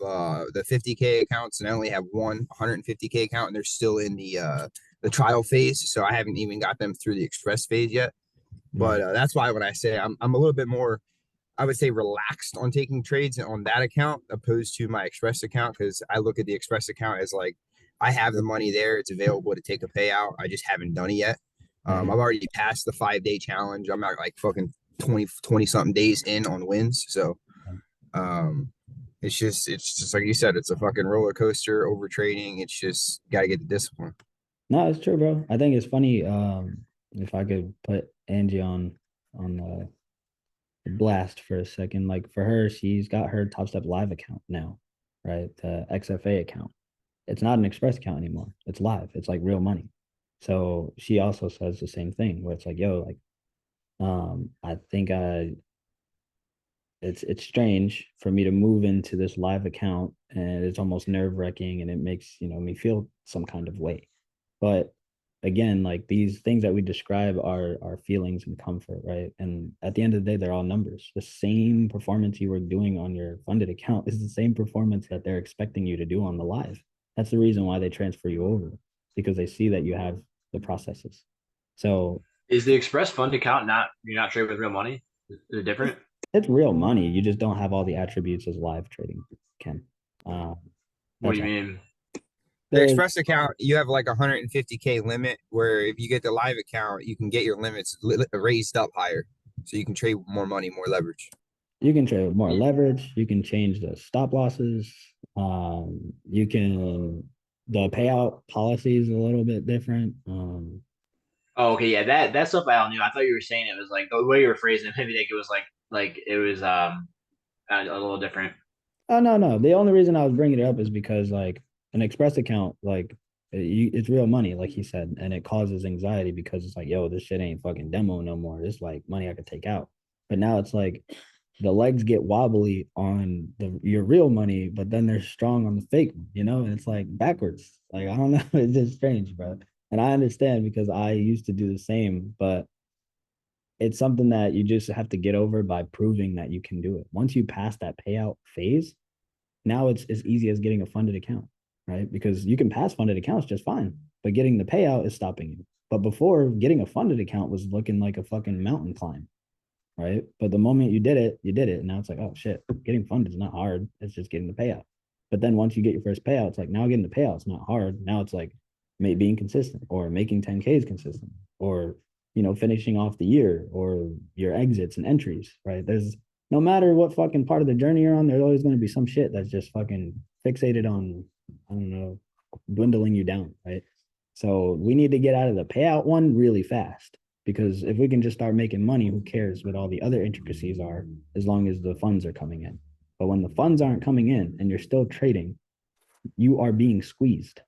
the 50K accounts, and I only have one 150K account, and they're still in the trial phase, so I haven't even got them through the express phase yet. Mm, But that's why when I say I'm a little bit more, I would say relaxed on taking trades on that account opposed to my express account because I look at the express account as like I have the money there, it's available to take a payout. I just haven't done it yet. I've already passed the 5 day challenge. I'm at like fucking 20 something days in on wins. So um it's just like you said, it's a fucking roller coaster over trading. It's just gotta get the discipline. No, it's true, bro. I think it's funny. If I could put Angie on the blast for a second, like for her, she's got her Top Step Live account now, right? The XFA account. It's not an Express account anymore. It's live. It's like real money. So she also says the same thing, where it's like, yo, like, I think I it's strange for me to move into this live account, and it's almost nerve-wracking, and it makes me feel some kind of way. But again, like these things that we describe are feelings and comfort, right? And at the end of the day, they're all numbers. The same performance you were doing on your funded account is the same performance that they're expecting you to do on the live. That's the reason why they transfer you over, because they see that you have the processes. So Is the Express Fund account not you're not trading with real money? Is it different? it's real money. You just don't have all the attributes as live trading can. Uh, What do that's you all. mean? The There's Express account, you have like 150K limit, where if you get the live account, you can get your limits raised up higher. So you can trade more money, more leverage. You can trade with more leverage. You can change the stop losses. You can the payout policy is a little bit different. Oh, okay, yeah, that stuff I all knew. I thought you were saying it was like the way you were phrasing it, maybe like it was like it was a little different. Oh no, no. The only reason I was bringing it up is because like an Express account, like it's real money, like he said, and it causes anxiety because it's like, yo, this shit ain't fucking demo no more. This like money I could take out. But now it's like the legs get wobbly on your real money, but then they're strong on the fake one, And it's like backwards. Like I don't know, it's just strange, bro. And I understand because I used to do the same, but it's something that you just have to get over by proving that you can do it. Once you pass that payout phase, now it's as easy as getting a funded account, right? Because you can pass funded accounts just fine, but getting the payout is stopping you. But before, getting a funded account was looking like a fucking mountain climb, right? But the moment you did it, you did it. And now it's like, oh shit, getting funded is not hard. It's just getting the payout. But then once you get your first payout, it's like now getting the payout is not hard. Now it's like being consistent or making 10Ks consistent or finishing off the year or your exits and entries, right? There's no matter what fucking part of the journey you're on, there's always going to be some shit that's just fucking fixated on, I don't know, dwindling you down, right? So we need to get out of the payout one really fast because if we can just start making money, who cares what all the other intricacies are as long as the funds are coming in. But when the funds aren't coming in and you're still trading, you are being squeezed,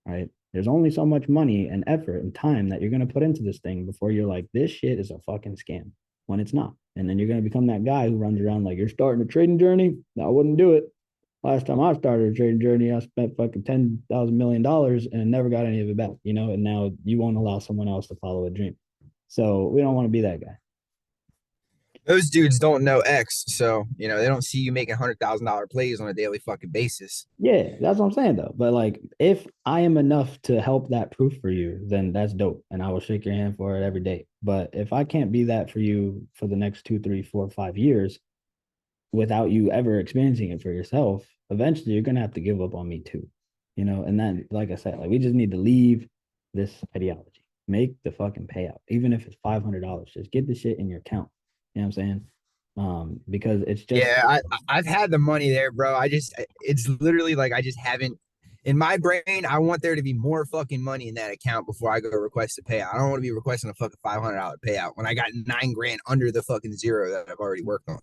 right? There's only so much money and effort and time that you're going to put into this thing before you're like, this shit is a fucking scam when it's not. And then you're going to become that guy who runs around like, you're starting a trading journey. I wouldn't do it. Last time I started a trading journey, I spent fucking $10,000 and never got any of it back, and now you won't allow someone else to follow a dream. So we don't want to be that guy. Those dudes don't know X, so they don't see you making $100,000 plays on a daily fucking basis. Yeah, that's what I'm saying though. But like, if I am enough to help that proof for you, then that's dope, and I will shake your hand for it every day. But if I can't be that for you for the next 2, 3, 4, 5 years without you ever experiencing it for yourself, eventually you're gonna have to give up on me too. And then, like I said, like we just need to leave this ideology. Make the fucking payout, even if it's $500. Just get the shit in your account. You know what I'm saying? Because it's just Yeah, I've had the money there, bro. It's literally like I just haven't. In my brain, I want there to be more fucking money in that account before I go request a payout. I don't want to be requesting a fucking $500 payout when I got 9 grand under the fucking zero that I've already worked on.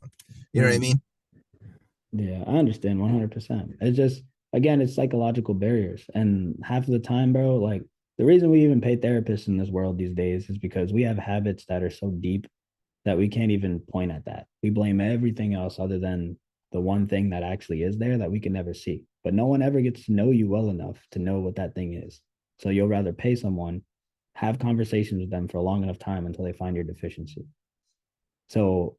You know what I mean? Yeah, I understand 100%. It's just, again, it's psychological barriers. And half of the time, bro, like the reason we even pay therapists in this world these days is because we have habits that are so deep that we can't even point at that. We blame everything else other than the one thing that actually is there that we can never see. But no one ever gets to know you well enough to know what that thing is. So you'll rather pay someone, have conversations with them for a long enough time until they find your deficiency. So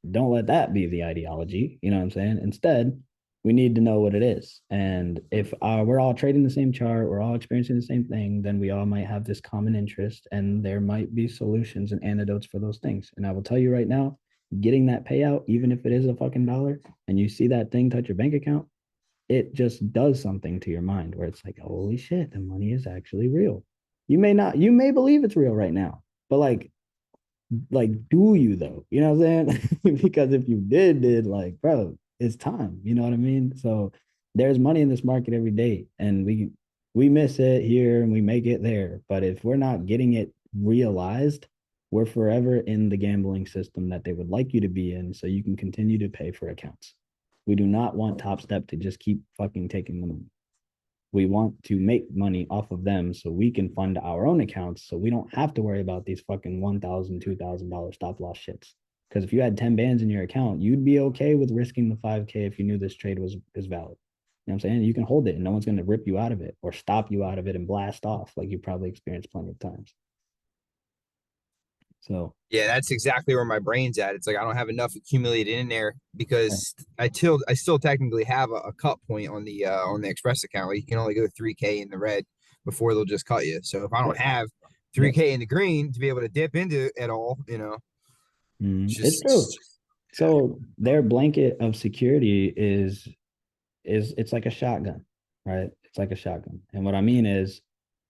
don't let that be the ideology. You know what I'm saying? Instead, we need to know what it is. And if we're all trading the same chart, we're all experiencing the same thing, then we all might have this common interest and there might be solutions and antidotes for those things. And I will tell you right now, getting that payout, even if it is a fucking dollar, and you see that thing touch your bank account, it just does something to your mind where it's like, holy shit, the money is actually real. you may believe it's real right now, but like do you though? You know what I'm saying? Because if you did like, bro, it's time. You know what I mean? So there's money in this market every day, and we miss it here and we make it there. But if we're not getting it realized, we're forever in the gambling system that they would like you to be in, so you can continue to pay for accounts. We do not want Top Step to just keep fucking taking the money. We want to make money off of them so we can fund our own accounts so we don't have to worry about these fucking $1,000, $2,000 stop loss shits. Because if you had 10 bands in your account, you'd be okay with risking the 5K if you knew this trade was is valid. You know what I'm saying? You can hold it and no one's going to rip you out of it or stop you out of it and blast off like you probably experienced plenty of times. So, Yeah, that's exactly where my brain's at. It's like I don't have enough accumulated in there right. because I still technically have a cut point on the Express account. Like you can only go 3K in the red before they'll just cut you. So if I don't Yep. have Yep. 3K in the green to be able to dip into at all, it's It's true. yeah. So their blanket of security is it's like a shotgun, right? It's like a shotgun. And what I mean is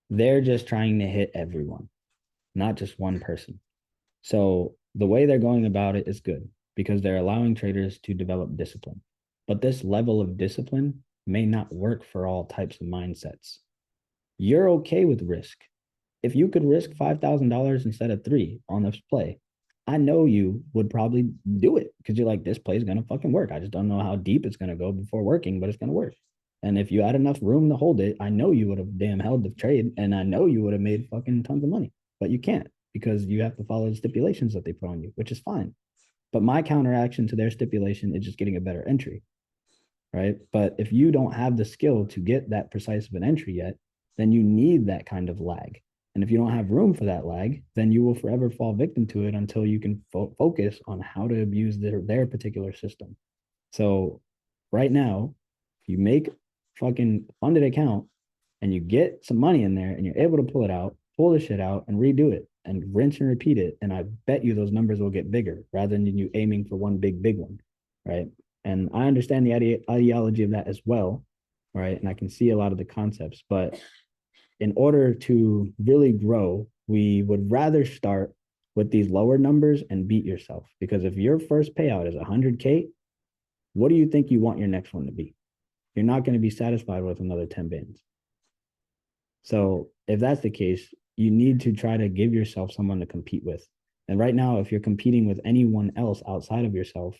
they're just trying to hit everyone, not just one person. So the way they're going about it is good because they're allowing traders to develop discipline. But this level of discipline may not work for all types of mindsets. You're okay with risk. If you could risk $5,000 instead of three on this play, I know you would probably do it because you're like, this play is going to fucking work. I just don't know how deep it's going to go before working, but it's going to work. And if you had enough room to hold it, I know you would have damn held the trade and I know you would have made fucking tons of money, but you can't because you have to follow the stipulations that they put on you, which is fine. But my counteraction to their stipulation is just getting a better entry, right? But if you don't have the skill to get that precise of an entry yet, then you need that kind of lag. And if you don't have room for that lag, then you will forever fall victim to it until you can focus on how to abuse their particular system. So right now, if you make fucking funded account and you get some money in there and you're able to pull it out, pull the shit out and redo it and rinse and repeat it. And I bet you those numbers will get bigger rather than you aiming for one big one. Right. And I understand the ideology of that as well. Right. And I can see a lot of the concepts, but in order to really grow, we would rather start with these lower numbers and beat yourself. Because if your first payout is 100K, what do you think you want your next one to be? You're not going to be satisfied with another 10 bands. So if that's the case, you need to try to give yourself someone to compete with. And right now, if you're competing with anyone else outside of yourself,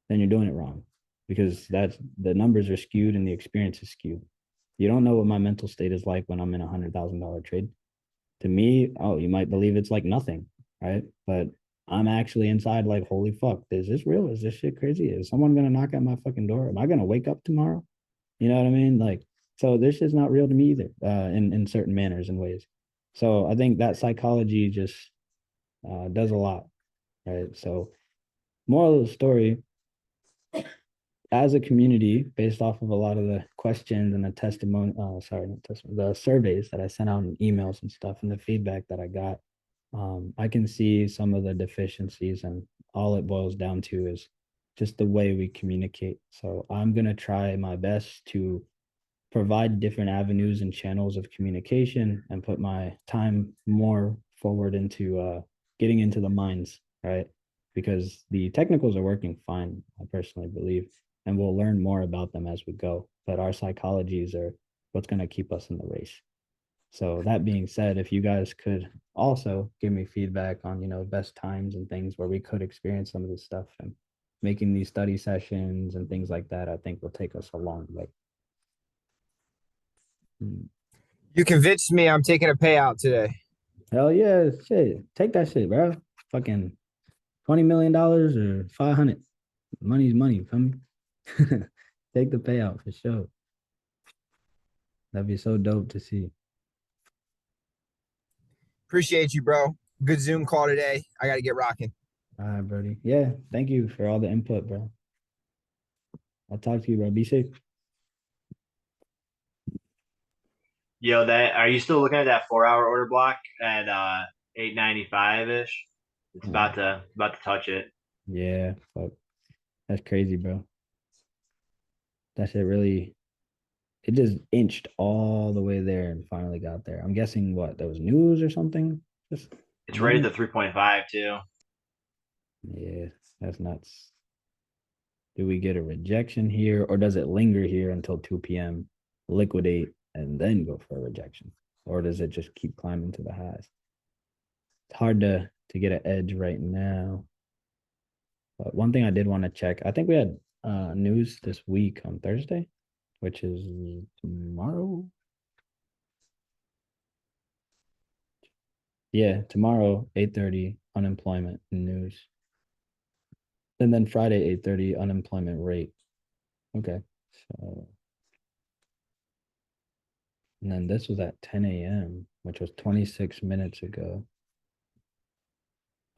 then you're doing it wrong because that's the numbers are skewed and the experience is skewed. You don't know what my mental state is like when I'm in $100,000 trade. To me, oh, you might believe it's like nothing, right? But I'm actually inside like, holy fuck, is this real? Is this shit crazy? Is someone gonna knock at my fucking door? Am I gonna wake up tomorrow? You know what I mean? Like, so this is not real to me either, in certain manners and ways. So I think that psychology just does a lot, right? So moral of the story, as a community, based off of a lot of the questions and the testimony, sorry, not testimony, the surveys that I sent out in emails and stuff, and the feedback that I got, I can see some of the deficiencies, and all it boils down to is just the way we communicate. So I'm gonna try my best to provide different avenues and channels of communication and put my time more forward into getting into the minds, right? Because the technicals are working fine, I personally believe, and we'll learn more about them as we go. But our psychologies are what's going to keep us in the race. So that being said, if you guys could also give me feedback on, best times and things where we could experience some of this stuff and making these study sessions and things like that, I think will take us a long way. Mm. You convinced me I'm taking a payout today. Hell yeah, shit. Take that shit, bro. Fucking $20 million or 500. Money's money, feel me? Take the payout for sure. That'd be so dope to see. Appreciate you, bro. Good Zoom call today. I got to get rocking. All right, Brody. Yeah, thank you for all the input, bro. I'll talk to you, bro. Be safe. Yo, that are you still looking at that 4 hour order block at 895 ish? It's Uh, about to touch it. yeah, fuck. That's crazy, bro. That shit really. It just inched all the way there and finally got there. I'm guessing what, that was news or something? Just It's rated didn't. to 3.5 too. Yeah, that's nuts. Do we get a rejection here or does it linger here until 2 p.m., liquidate, and then go for a rejection? Or does it just keep climbing to the highs? It's hard to get an edge right now. But one thing I did want to check, I think we had news this week on Thursday, which is tomorrow. Yeah, tomorrow, 8:30, unemployment news. And then Friday, 8:30, unemployment rate. Okay. So, and then this was at 10 a.m., which was 26 minutes ago.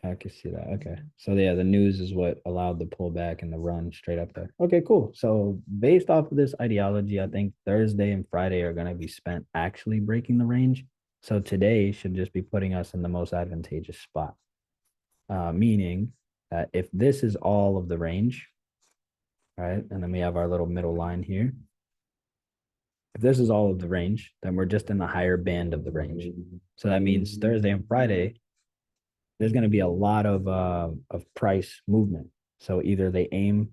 I can see that. Okay. So yeah, the news is what allowed the pullback and the run straight up there. Okay, cool. So based off of this ideology, I think Thursday and Friday are going to be spent actually breaking the range. So today should just be putting us in the most advantageous spot. Meaning that if this is all of the range, right, and then we have our little middle line here. If this is all of the range, then we're just in the higher band of the range. So that means Thursday and Friday there's going to be a lot of price movement. So either they aim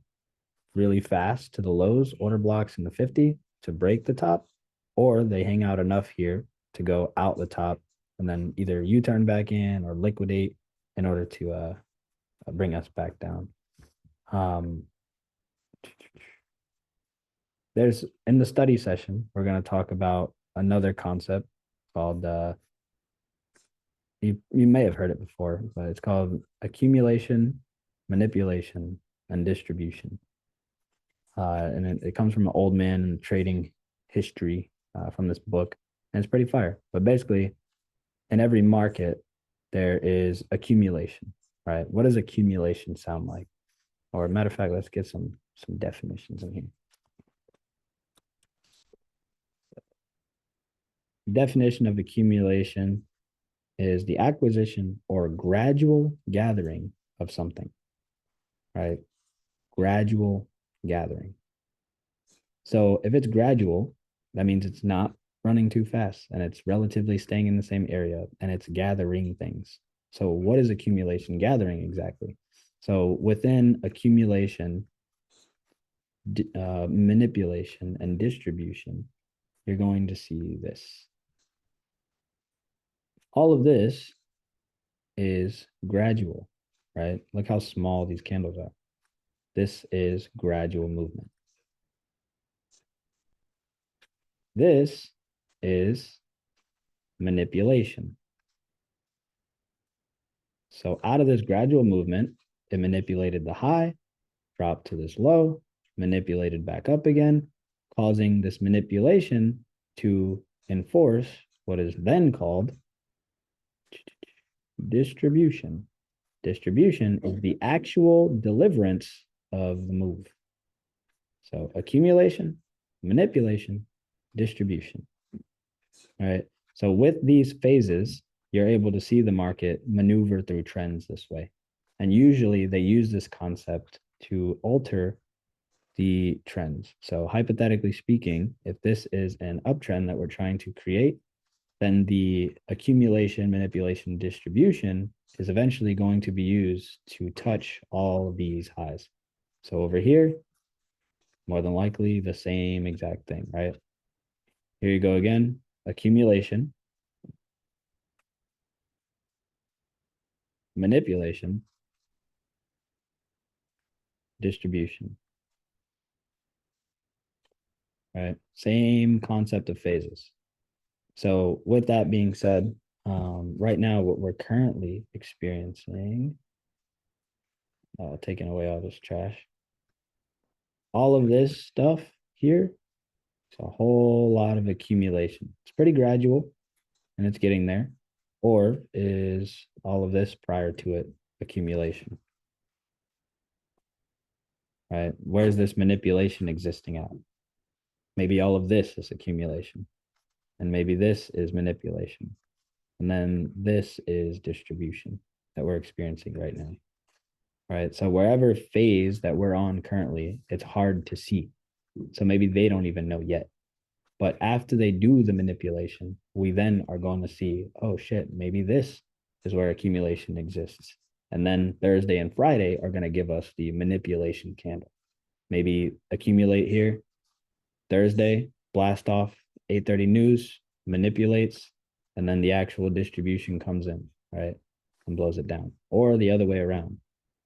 really fast to the lows, order blocks in the 50 to break the top, or they hang out enough here to go out the top and then either U-turn back in or liquidate in order to bring us back down. Um, there's in the study session, we're going to talk about another concept called you may have heard it before, but it's called accumulation, manipulation, and distribution. And it comes from an old man in trading history from this book, and it's pretty fire. But basically, in every market, there is accumulation, right? What does accumulation sound like? Or matter of fact, let's get some definitions in here. Definition of accumulation is the acquisition or gradual gathering of something, right? Gradual gathering. So if it's gradual, that means it's not running too fast and it's relatively staying in the same area and it's gathering things. So what is accumulation gathering exactly? So within accumulation, manipulation, and distribution, you're going to see this. All of this is gradual, right? Look how small these candles are. This is gradual movement. This is manipulation. So out of this gradual movement, it manipulated the high, dropped to this low, manipulated back up again, causing this manipulation to enforce what is then called distribution. Distribution is the actual deliverance of the move. So accumulation, manipulation, distribution. All right. So with these phases, you're able to see the market maneuver through trends this way. And usually they use this concept to alter the trends. So hypothetically speaking, if this is an uptrend that we're trying to create, then the accumulation, manipulation, distribution is eventually going to be used to touch all of these highs. So over here, more than likely the same exact thing, right? Here you go again, accumulation, manipulation, distribution, right? Same concept of phases. So with that being said, right now what we're currently experiencing, taking away all this trash, all of this stuff here, it's a whole lot of accumulation. It's pretty gradual and it's getting there. Or is all of this prior to it accumulation? Right? Where's this manipulation existing at? Maybe all of this is accumulation. And maybe this is manipulation. And then this is distribution that we're experiencing right now. Right. So wherever phase that we're on currently, it's hard to see. So maybe they don't even know yet. But after they do the manipulation, we then are going to see, oh shit, maybe this is where accumulation exists. And then Thursday and Friday are going to give us the manipulation candle. Maybe accumulate here, Thursday, blast off 8:30 news, manipulates, and then the actual distribution comes in, right? And blows it down. Or the other way around.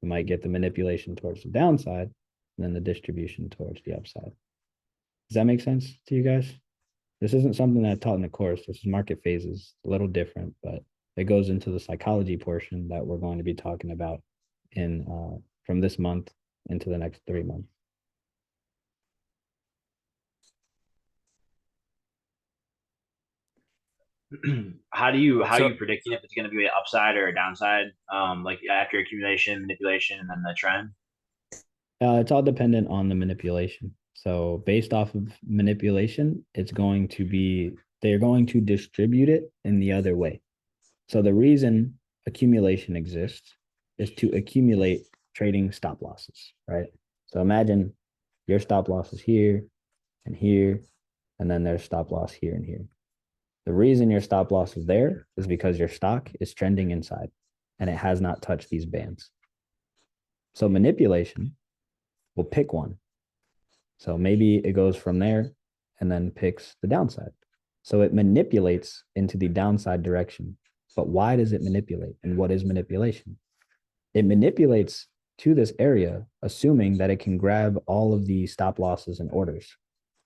We might get the manipulation towards the downside and then the distribution towards the upside. Does that make sense to you guys? This isn't something that I taught in the course. This is market phases, a little different, but it goes into the psychology portion that we're going to be talking about in from this month into the next 3 months. How do So you predict if it's going to be an upside or a downside? Like after accumulation, manipulation, and then the trend. It's all dependent on the manipulation. So based off of manipulation, they're going to distribute it in the other way. So the reason accumulation exists is to accumulate trading stop losses, right? So imagine your stop loss is here and here, and then there's stop loss here and here. The reason your stop loss is there is because your stock is trending inside and it has not touched these bands. So manipulation will pick one. So maybe it goes from there and then picks the downside. So it manipulates into the downside direction. But why does it manipulate? And what is manipulation? It manipulates to this area, assuming that it can grab all of the stop losses and orders.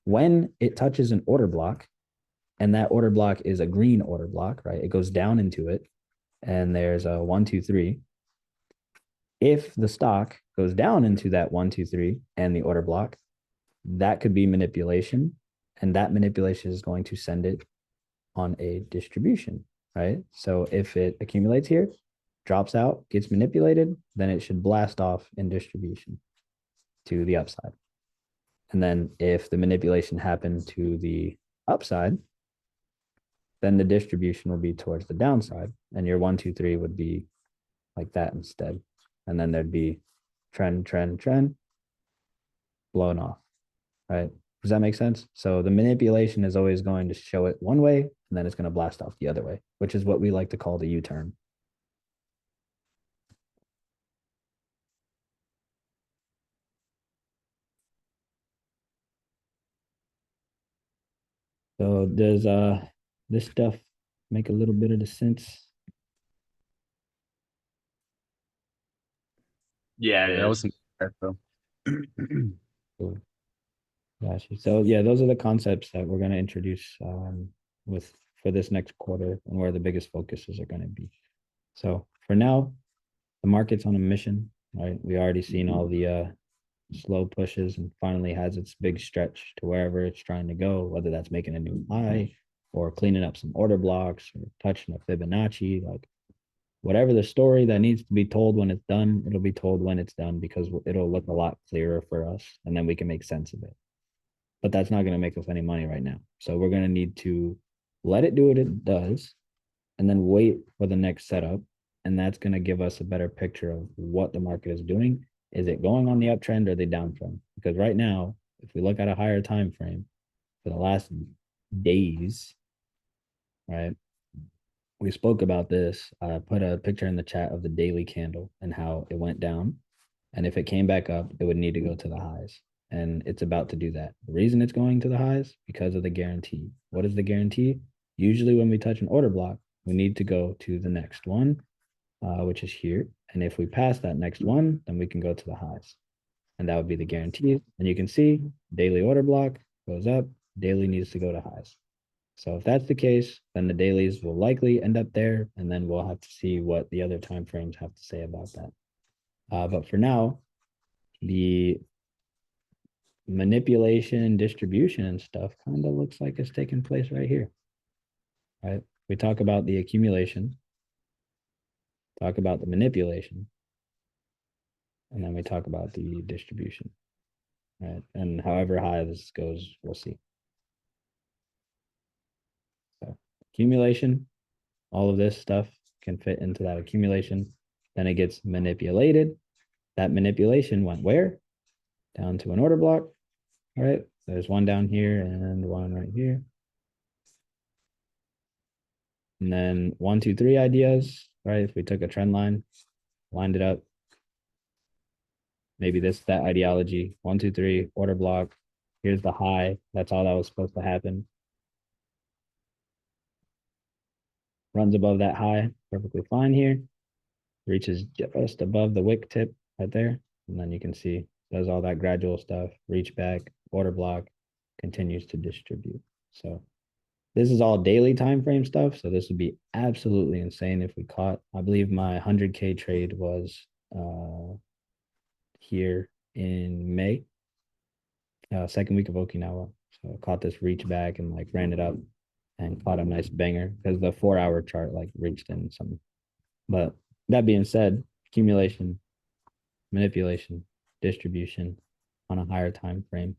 When it touches an order block, and that order block is a green order block, right? It goes down into it, and there's a 1, 2, 3. If the stock goes down into that 1, 2, 3 and the order block, that could be manipulation, and that manipulation is going to send it on a distribution, right? So if it accumulates here, drops out, gets manipulated, then it should blast off in distribution to the upside. And then if the manipulation happened to the upside, then the distribution will be towards the downside, and your 1, 2, 3 would be like that instead. And then there'd be trend, trend, trend, blown off, right? Does that make sense? So the manipulation is always going to show it one way, and then it's going to blast off the other way, which is what we like to call the U-turn. So does this stuff make a little bit of the sense? Yeah, it Yeah, that is. wasn't bad, though. Cool. Gotcha. So yeah, those are the concepts that we're going to introduce with for this next quarter and where the biggest focuses are going to be. So for now, the market's on a mission, right? We already seen all the slow pushes and finally has its big stretch to wherever it's trying to go, whether that's making a new high or cleaning up some order blocks or touching a Fibonacci, like whatever the story that needs to be told when it's done, it'll be told when it's done because it'll look a lot clearer for us and then we can make sense of it. But that's not going to make us any money right now. So we're going to need to let it do what it does and then wait for the next setup. And that's going to give us a better picture of what the market is doing. Is it going on the uptrend or the downtrend? Because right now, if we look at a higher time frame for the last days, right? We spoke about this. I put a picture in the chat of the daily candle and how it went down. And if it came back up, it would need to go to the highs. And it's about to do that. The reason it's going to the highs because of the guarantee. What is the guarantee? Usually when we touch an order block, we need to go to the next one, which is here. And if we pass that next one, then we can go to the highs. And that would be the guarantee. And you can see daily order block goes up, daily needs to go to highs. So if that's the case, then the dailies will likely end up there, and then we'll have to see what the other time frames have to say about that. But for now, the manipulation, distribution, and stuff kind of looks like it's taking place right here. Right? We talk about the accumulation, talk about the manipulation, and then we talk about the distribution. Right? And however high this goes, we'll see. So accumulation, all of this stuff can fit into that accumulation. Then it gets manipulated. That manipulation went where? Down to an order block, right? There's one down here and one right here. And then 1, 2, 3 ideas, right? If we took a trend line, lined it up, maybe this, that ideology, 1, 2, 3, order block. Here's the high. That's all that was supposed to happen. Runs above that high, perfectly fine here. Reaches just above the wick tip right there. And then you can see does all that gradual stuff, reach back, order block, continues to distribute. So this is all daily time frame stuff. So this would be absolutely insane if we caught. I believe my 100K trade was here in May, second week of Okinawa. So I caught this reach back and like ran it up and caught a nice banger because the 4 hour chart like reached in some. But that being said, accumulation, manipulation, distribution on a higher time frame.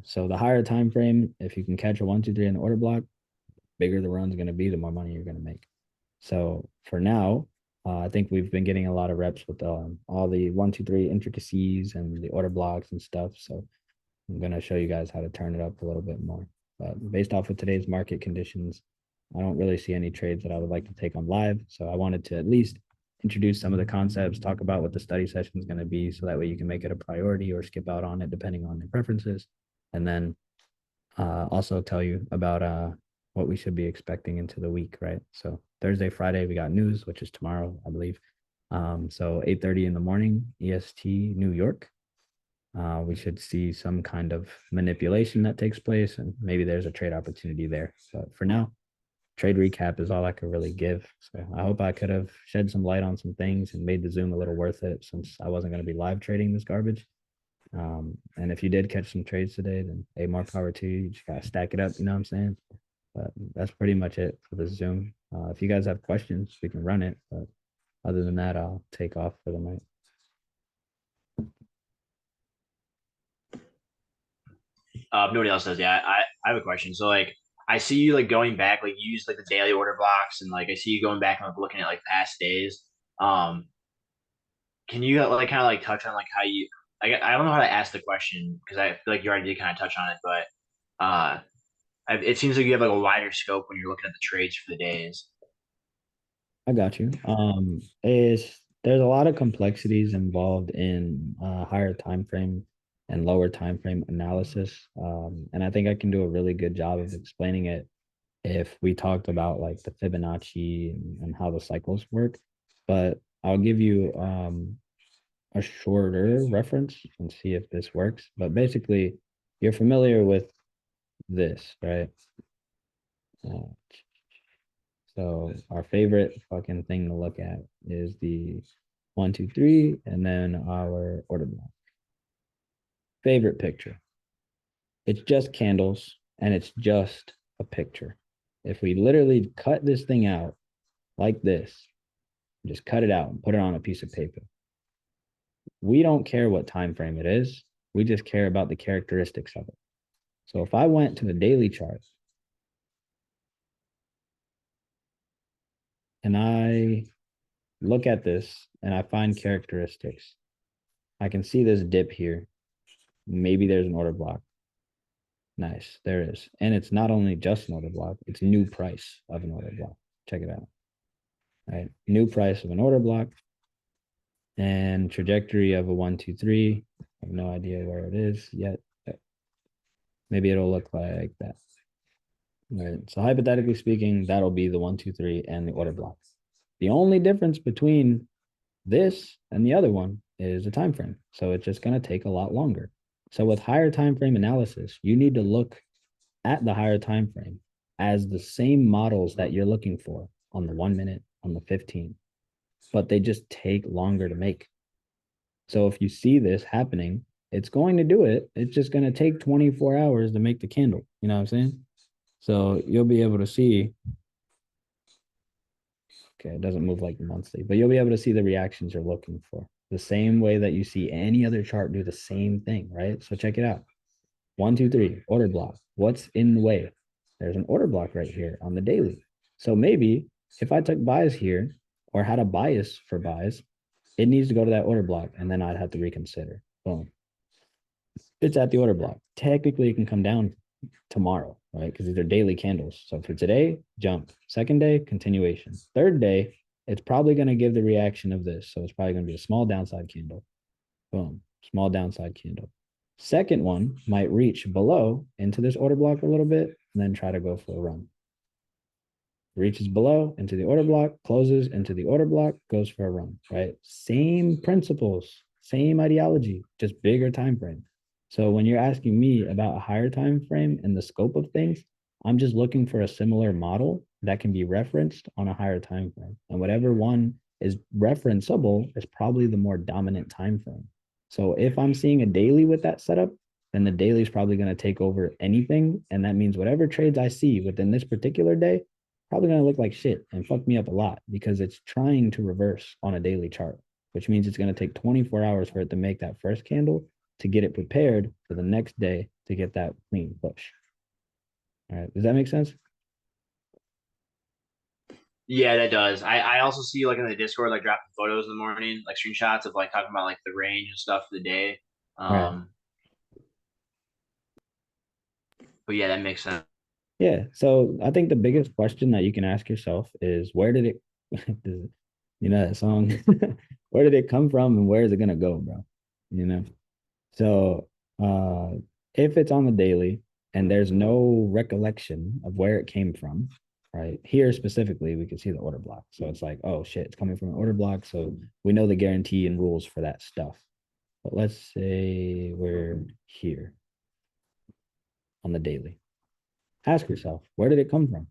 So the higher time frame, if you can catch a 1, 2, 3 in the order block, bigger the run's going to be, the more money you're going to make. So for now, I think we've been getting a lot of reps with all the 1, 2, 3 intricacies and the order blocks and stuff. So I'm going to show you guys how to turn it up a little bit more. But based off of today's market conditions, I don't really see any trades that I would like to take on live. So I wanted to at least introduce some of the concepts, talk about what the study session is going to be, so that way you can make it a priority or skip out on it depending on your preferences. And then also tell you about what we should be expecting into the week, right? So Thursday, Friday, we got news, which is tomorrow, I believe. So 8:30 in the morning, EST, New York. We should see some kind of manipulation that takes place, and maybe there's a trade opportunity there. But for now, trade recap is all I could really give. So I hope I could have shed some light on some things and made the Zoom a little worth it, since I wasn't going to be live trading this garbage. And if you did catch some trades today, then more power to you. You just gotta stack it up, you know what I'm saying? But that's pretty much it for the Zoom. If you guys have questions, we can run it. But other than that, I'll take off for the night. Nobody else does. Yeah, I have a question. So like I see you like going back, like you use like the daily order blocks, and like I see you going back and like looking at like past days. Um, can you like kind of like touch on like how you I don't know how to ask the question because I feel like you already did kind of touch on it, but it seems like you have like a wider scope when you're looking at the trades for the days. I got you. Is there's a lot of complexities involved in higher time frame and lower time frame analysis. And I think I can do a really good job of explaining it if we talked about like the Fibonacci and how the cycles work. But I'll give you a shorter reference and see if this works. But basically, you're familiar with this, right? Uh, so our favorite fucking thing to look at is the 1, 2, 3, and then our order block. Favorite picture. It's just candles and it's just a picture. If we literally cut this thing out like this, just cut it out and put it on a piece of paper, we don't care what time frame it is. We just care about the characteristics of it. So if I went to the daily chart and I look at this and I find characteristics, I can see this dip here. Maybe there's an order block. Nice, there is. And it's not only just an order block, it's a new price of an order block. Check it out. All right, new price of an order block and trajectory of a 1, 2, 3. I have no idea where it is yet. Maybe it'll look like that. All right. So hypothetically speaking, that'll be the 1, 2, 3 and the order block. The only difference between this and the other one is the time frame. So it's just going to take a lot longer. So with higher time frame analysis, you need to look at the higher time frame as the same models that you're looking for on the 1 minute, on the 15, but they just take longer to make. So if you see this happening, it's going to do it. It's just going to take 24 hours to make the candle. You know what I'm saying? So you'll be able to see. Okay, it doesn't move like monthly, but you'll be able to see the reactions you're looking for. The same way that you see any other chart do the same thing, right? So check it out. 1, 2, 3, order block. What's in the way? There's an order block right here on the daily. So maybe if I took buys here or had a bias for buys, it needs to go to that order block and then I'd have to reconsider. Boom. It's at the order block. Technically, it can come down tomorrow, right? Because these are daily candles. So for today, jump. Second day, continuation. Third day, it's probably going to give the reaction of this. So it's probably going to be a small downside candle. Boom, small downside candle. Second one might reach below into this order block a little bit and then try to go for a run. Reaches below into the order block, closes into the order block, goes for a run, right? Same principles, same ideology, just bigger time frame. So when you're asking me about a higher time frame and the scope of things, I'm just looking for a similar model that can be referenced on a higher time frame. And whatever one is referenceable is probably the more dominant time frame. So if I'm seeing a daily with that setup, then the daily is probably going to take over anything. And that means whatever trades I see within this particular day probably going to look like shit and fuck me up a lot because it's trying to reverse on a daily chart, which means it's going to take 24 hours for it to make that first candle to get it prepared for the next day to get that clean push. All right. Does that make sense? Yeah, that does. I also see like in the Discord like dropping photos in the morning, like screenshots of like talking about like the range and stuff for the day. Right. Um, but yeah, that makes sense. Yeah. So I think the biggest question that you can ask yourself is where did it, you know, that song, where did it come from and where is it going to go, bro? You know? So if it's on the daily and there's no recollection of where it came from, right? Here specifically, we can see the order block. So it's like, oh shit, it's coming from an order block. So we know the guarantee and rules for that stuff. But let's say we're here on the daily. Ask yourself, where did it come from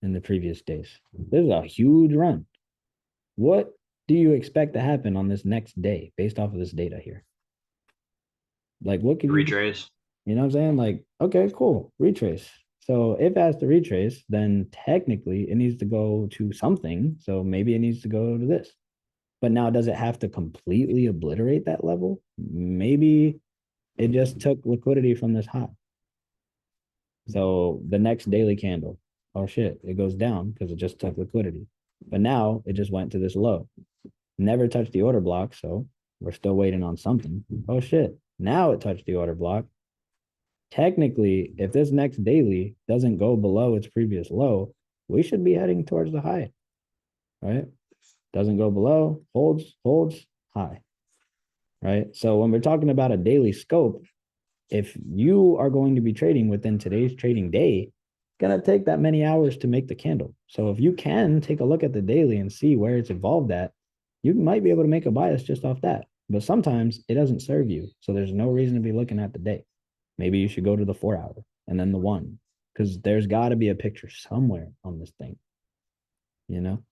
in the previous days? This is a huge run. What do you expect to happen on this next day based off of this data here? Like, what could you Retrace. You know what I'm saying? Like, okay, cool, retrace. So if it has to retrace, then technically it needs to go to something. So maybe it needs to go to this. But now, does it have to completely obliterate that level? Maybe it just took liquidity from this high. So the next daily candle, oh shit, it goes down because it just took liquidity. But now it just went to this low. Never touched the order block. So we're still waiting on something. Oh shit. Now it touched the order block. Technically, if this next daily doesn't go below its previous low, we should be heading towards the high, right? Doesn't go below, holds high, right? So when we're talking about a daily scope, if you are going to be trading within today's trading day, it's gonna take that many hours to make the candle. So if you can take a look at the daily and see where it's evolved at, you might be able to make a bias just off that. But sometimes it doesn't serve you. So there's no reason to be looking at the day. Maybe you should go to the 4 hour and then the one, because there's got to be a picture somewhere on this thing, you know?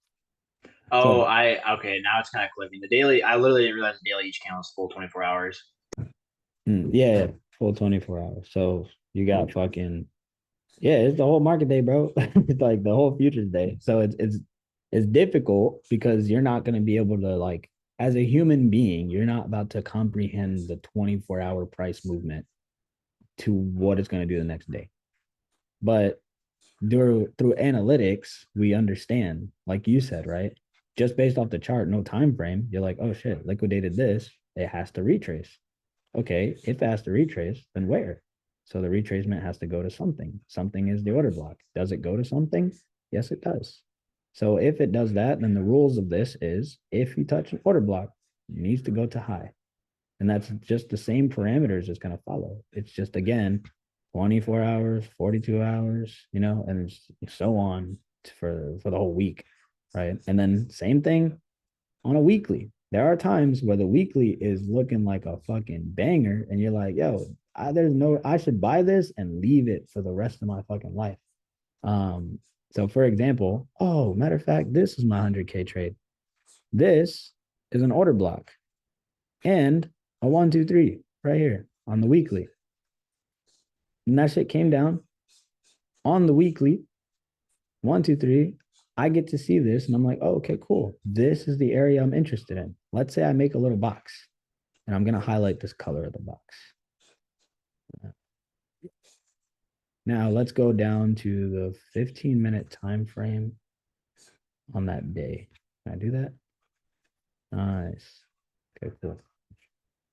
Oh, So, I okay. Now it's kind of clicking. The daily, I literally didn't realize the daily each candle is full 24 hours. yeah, full 24 hours. So you got fucking, yeah, it's the whole market day, bro. It's like the whole futures day. So it's difficult because you're not going to be able to, like, as a human being, you're not about to comprehend the 24-hour price movement to what it's going to do the next day. But through analytics, we understand, like you said, right? Just based off the chart, no time frame, you're like, oh shit, liquidated this, it has to retrace. Okay, if it has to retrace, then where? So the retracement has to go to something. Something is the order block. Does it go to something? Yes, it does. So if it does that, then the rules of this is if you touch an order block, it needs to go to high. And that's just the same parameters it's going to follow. It's just, again, 24 hours, 42 hours, you know, and so on for the whole week, right? And then same thing on a weekly. There are times where the weekly is looking like a fucking banger, and you're like, yo, I should buy this and leave it for the rest of my fucking life. Um, so for example, oh, matter of fact, this is my 100K trade. This is an order block and a 1, 2, 3 right here on the weekly. And that shit came down on the weekly, 1, 2, 3. I get to see this and I'm like, oh, okay, cool. This is the area I'm interested in. Let's say I make a little box and I'm going to highlight this color of the box. Now let's go down to the 15-minute time frame on that day. Can I do that? Nice. Okay, cool.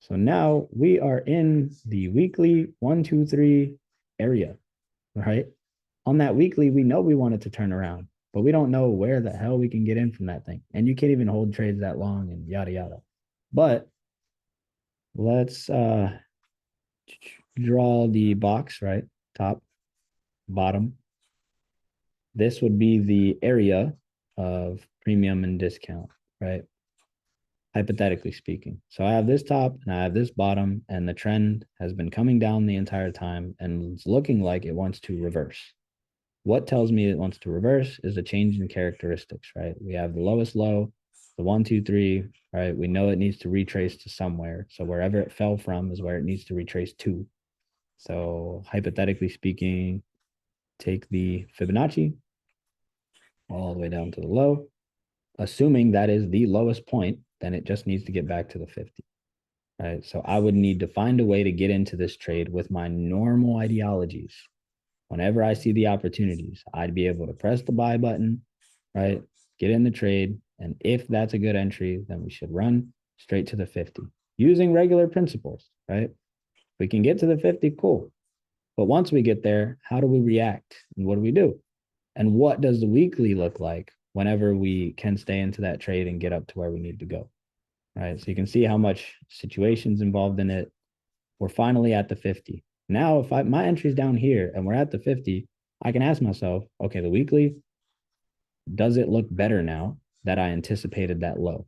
So now we are in the weekly 1, 2, 3 area, right? On that weekly, we know we want it to turn around, but we don't know where the hell we can get in from that thing. And you can't even hold trades that long and yada yada. But let's draw the box, right? Top, bottom. This would be the area of premium and discount, right? Hypothetically speaking. So I have this top and I have this bottom, and the trend has been coming down the entire time and it's looking like it wants to reverse. What tells me it wants to reverse is a change in characteristics, right? We have the lowest low, the 1, 2, 3, right? We know it needs to retrace to somewhere. So wherever it fell from is where it needs to retrace to. So hypothetically speaking, take the Fibonacci all the way down to the low. Assuming that is the lowest point, then it just needs to get back to the 50. Right. So I would need to find a way to get into this trade with my normal ideologies. Whenever I see the opportunities, I'd be able to press the buy button, right? Get in the trade. And if that's a good entry, then we should run straight to the 50 using regular principles, right? We can get to the 50, cool. But once we get there, how do we react? And what do we do? And what does the weekly look like whenever we can stay into that trade and get up to where we need to go? Right. So you can see how much situations involved in it. We're finally at the 50. Now, if my entry's down here and we're at the 50, I can ask myself, okay, the weekly, does it look better now that I anticipated that low?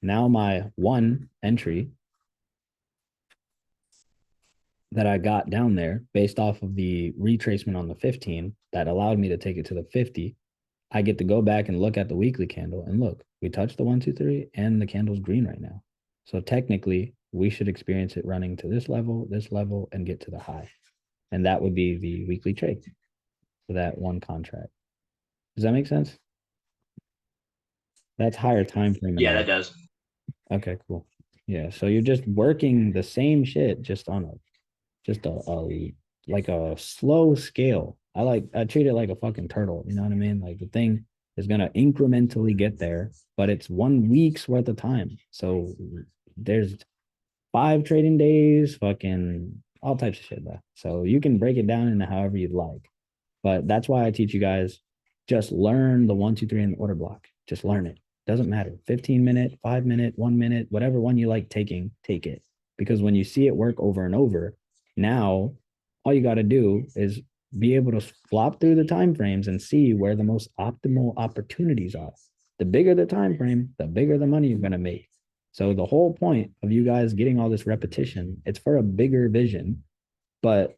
Now my one entry that I got down there based off of the retracement on the 15 that allowed me to take it to the 50, I get to go back and look at the weekly candle and look, we touched the 1, 2, 3 and the candle's green right now. So technically we should experience it running to this level, and get to the high. And that would be the weekly trade for that one contract. Does that make sense? That's higher time frame Yeah, that analysis. does. Okay, cool. Yeah. So you're just working the same shit just on a like a slow scale. I treat it like a fucking turtle. You know what I mean? Like the thing is gonna incrementally get there, but it's 1 week's worth of time. So there's 5 trading days, fucking all types of shit, bro. So you can break it down into however you'd like. But that's why I teach you guys just learn the 1, 2, 3 in the order block. Just learn it. Doesn't matter. 15 minute, 5 minute, 1 minute, whatever one you like taking, take it. Because when you see it work over and over, now all you got to do is be able to flop through the time frames and see where the most optimal opportunities are. The bigger the time frame, the bigger the money you're going to make. So the whole point of you guys getting all this repetition, it's for a bigger vision, but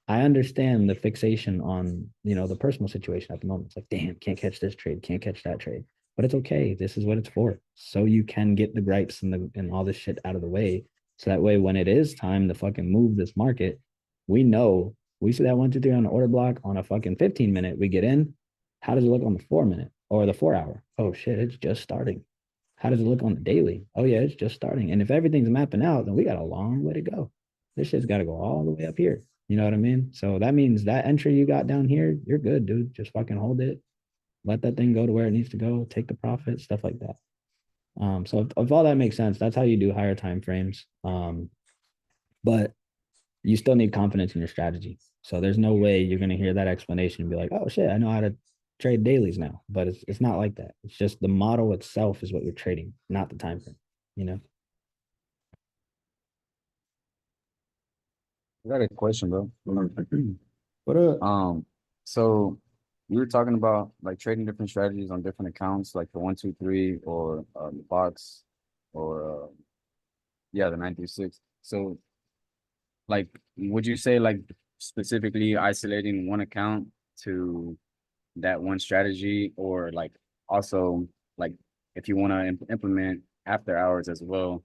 I understand the fixation on, the personal situation at the moment. It's like, damn, can't catch this trade, can't catch that trade. But it's okay. This is what it's for. So you can get the gripes and all this shit out of the way. So that way when it is time to fucking move this market, we know we see that 1, 2, 3 on the order block on a fucking 15 minute, we get in. How does it look on the 4 minute or the 4 hour? Oh shit, it's just starting. How does it look on the daily? Oh yeah, it's just starting. And if everything's mapping out, then we got a long way to go. This shit's got to go all the way up here. You know what I mean? So that means that entry you got down here, you're good, dude. Just fucking hold it. Let that thing go to where it needs to go. Take the profit, stuff like that. So if all that makes sense, that's how you do higher time frames. But you still need confidence in your strategy. So there's no way you're gonna hear that explanation and be like, oh shit, I know how to trade dailies now. But it's not like that. It's just the model itself is what you're trading, not the time frame. You know? I got a question, bro. What so we were talking about like trading different strategies on different accounts, like the 1, 2, 3, or the box, or yeah, the 9 through 6. So, like, would you say like specifically isolating one account to that one strategy, or like also like if you want to implement after hours as well,